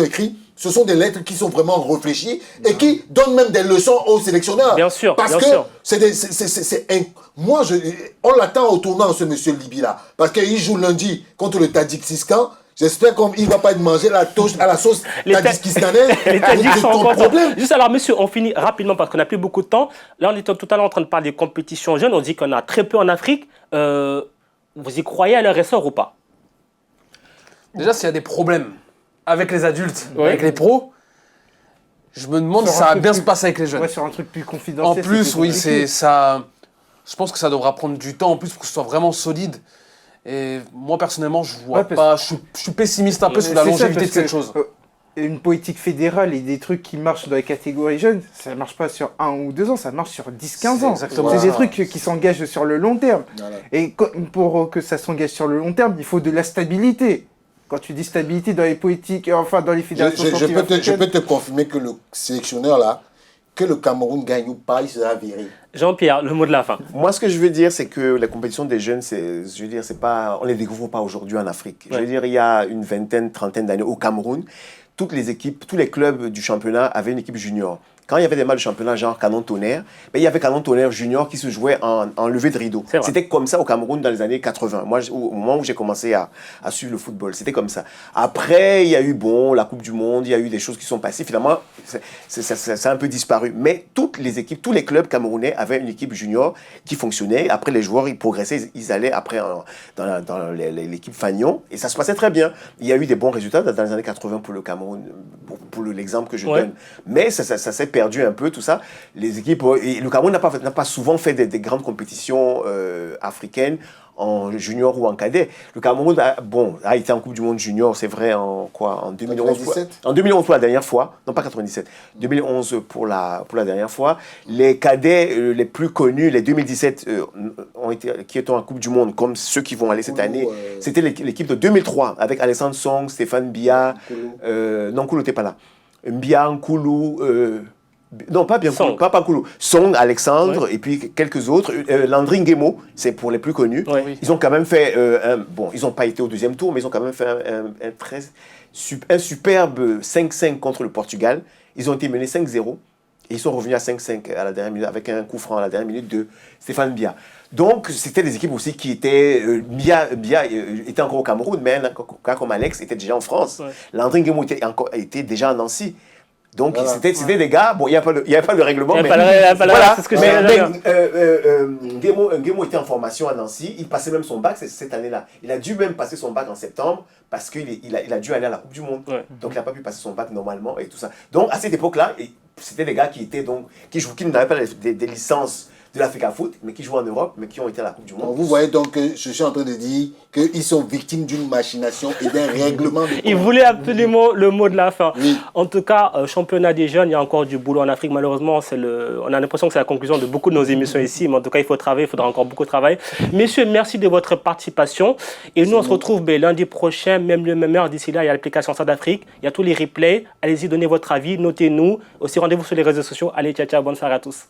écrites, ce sont des lettres qui sont vraiment réfléchies et qui donnent même des leçons aux sélectionneurs. Bien sûr, parce que on l'attend au tournant, ce monsieur Liby-là. Parce qu'il joue lundi contre le Tadjikistan. J'espère qu'il ne va pas manger à la sauce tadjikistanaise. Les Tadjiks sont encore problème. Juste alors, monsieur, on finit rapidement parce qu'on n'a plus beaucoup de temps. Là, on était tout à l'heure en train de parler des compétitions jeunes. On dit qu'on a très peu en Afrique. Vous y croyez à leur essor ou pas? Déjà, s'il y a des problèmes avec les adultes, avec les pros, je me demande si ça va bien se passer avec les jeunes. Ouais, sur un truc plus confidentiel. En plus, oui, c'est ça. Je pense que ça devra prendre du temps en plus pour que ce soit vraiment solide. Et moi, personnellement, je vois pas. Je suis pessimiste un peu sur la longévité de cette chose. Une politique fédérale et des trucs qui marchent dans les catégories jeunes, ça ne marche pas sur 1 ou 2 ans, ça marche sur 10-15 ans. C'est des trucs qui s'engagent sur le long terme. Voilà. Et pour que ça s'engage sur le long terme, il faut de la stabilité. Quand tu dis stabilité dans les politiques, enfin dans les fédérations sportives africaines... Je peux te confirmer que le sélectionneur là, que le Cameroun gagne ou pas, il sera viré. Jean-Pierre, le mot de la fin. Moi, ce que je veux dire, c'est que la compétition des jeunes, c'est pas, on ne les découvre pas aujourd'hui en Afrique. Ouais. Je veux dire, il y a une vingtaine, trentaine d'années au Cameroun, toutes les équipes, tous les clubs du championnat avaient une équipe junior. quand il y avait des matchs de championnat genre Canon Tonnerre, il y avait Canon Tonnerre Junior qui se jouait en levée de rideau. C'était comme ça au Cameroun dans les années 80. Moi, au moment où j'ai commencé à suivre le football, c'était comme ça. Après, il y a eu la Coupe du Monde, il y a eu des choses qui sont passées. Finalement, ça a un peu disparu. Mais toutes les équipes, tous les clubs camerounais avaient une équipe junior qui fonctionnait. Après, les joueurs, ils progressaient, ils allaient après dans l'équipe Fagnon. Et ça se passait très bien. Il y a eu des bons résultats dans les années 80 pour le Cameroun, pour l'exemple que je donne. Mais ça s'est perdu un peu, tout ça. Les équipes, le Cameroun n'a pas souvent fait des grandes compétitions africaines en junior ou en cadet. Le Cameroun a été en Coupe du Monde junior, c'est vrai, en 2011. 97. En 2011 pour la dernière fois. Non, pas 97. 2011 pour la dernière fois. Les cadets les plus connus, les 2017, qui étaient en Coupe du Monde, comme ceux qui vont aller cette année, c'était l'équipe de 2003, avec Alexandre Song, Stéphane Biya, non, Koulou n'était pas là. Mbia, Nkoulou, non, pas bien Song. Pas Koulou. Song, Alexandre, et puis quelques autres. Landry Nguemo, c'est pour les plus connus. Ils ont quand même fait, ils n'ont pas été au deuxième tour, mais ils ont quand même fait un superbe 5-5 contre le Portugal. Ils ont été menés 5-0. Et ils sont revenus à 5-5 à la dernière minute, avec un coup franc à la dernière minute de Stéphane Biya. Donc, c'était des équipes aussi qui étaient... Biya était encore au Cameroun, mais un gars comme Alex était déjà en France. Landry Nguemo était déjà à Nancy. Donc, c'était des gars... Bon, il n'y a pas de règlement, mais... Voilà, c'est ce que Nguemo était en formation à Nancy. Il passait même son bac cette année-là. Il a dû même passer son bac en septembre parce qu'il a dû aller à la Coupe du Monde. Donc, il n'a pas pu passer son bac normalement et tout ça. Donc, à cette époque-là, c'était des gars qui n'avaient pas des licences de l'Africa Foot, mais qui jouent en Europe, mais qui ont été à la Coupe du Monde. Vous voyez donc que je suis en train de dire qu'ils sont victimes d'une machination et d'un règlement. Il voulait absolument le mot de la fin. Oui. En tout cas, championnat des jeunes, il y a encore du boulot en Afrique. Malheureusement, on a l'impression que c'est la conclusion de beaucoup de nos émissions ici, mais en tout cas, il faut travailler, il faudra encore beaucoup travailler. Messieurs, merci de votre participation. Et nous, on se retrouve lundi prochain, même lieu, même heure. D'ici là, il y a l'application Stade Afrique, il y a tous les replays. Allez-y, donnez votre avis, notez-nous. Aussi, rendez-vous sur les réseaux sociaux. Allez, ciao, ciao, bonne soirée à tous.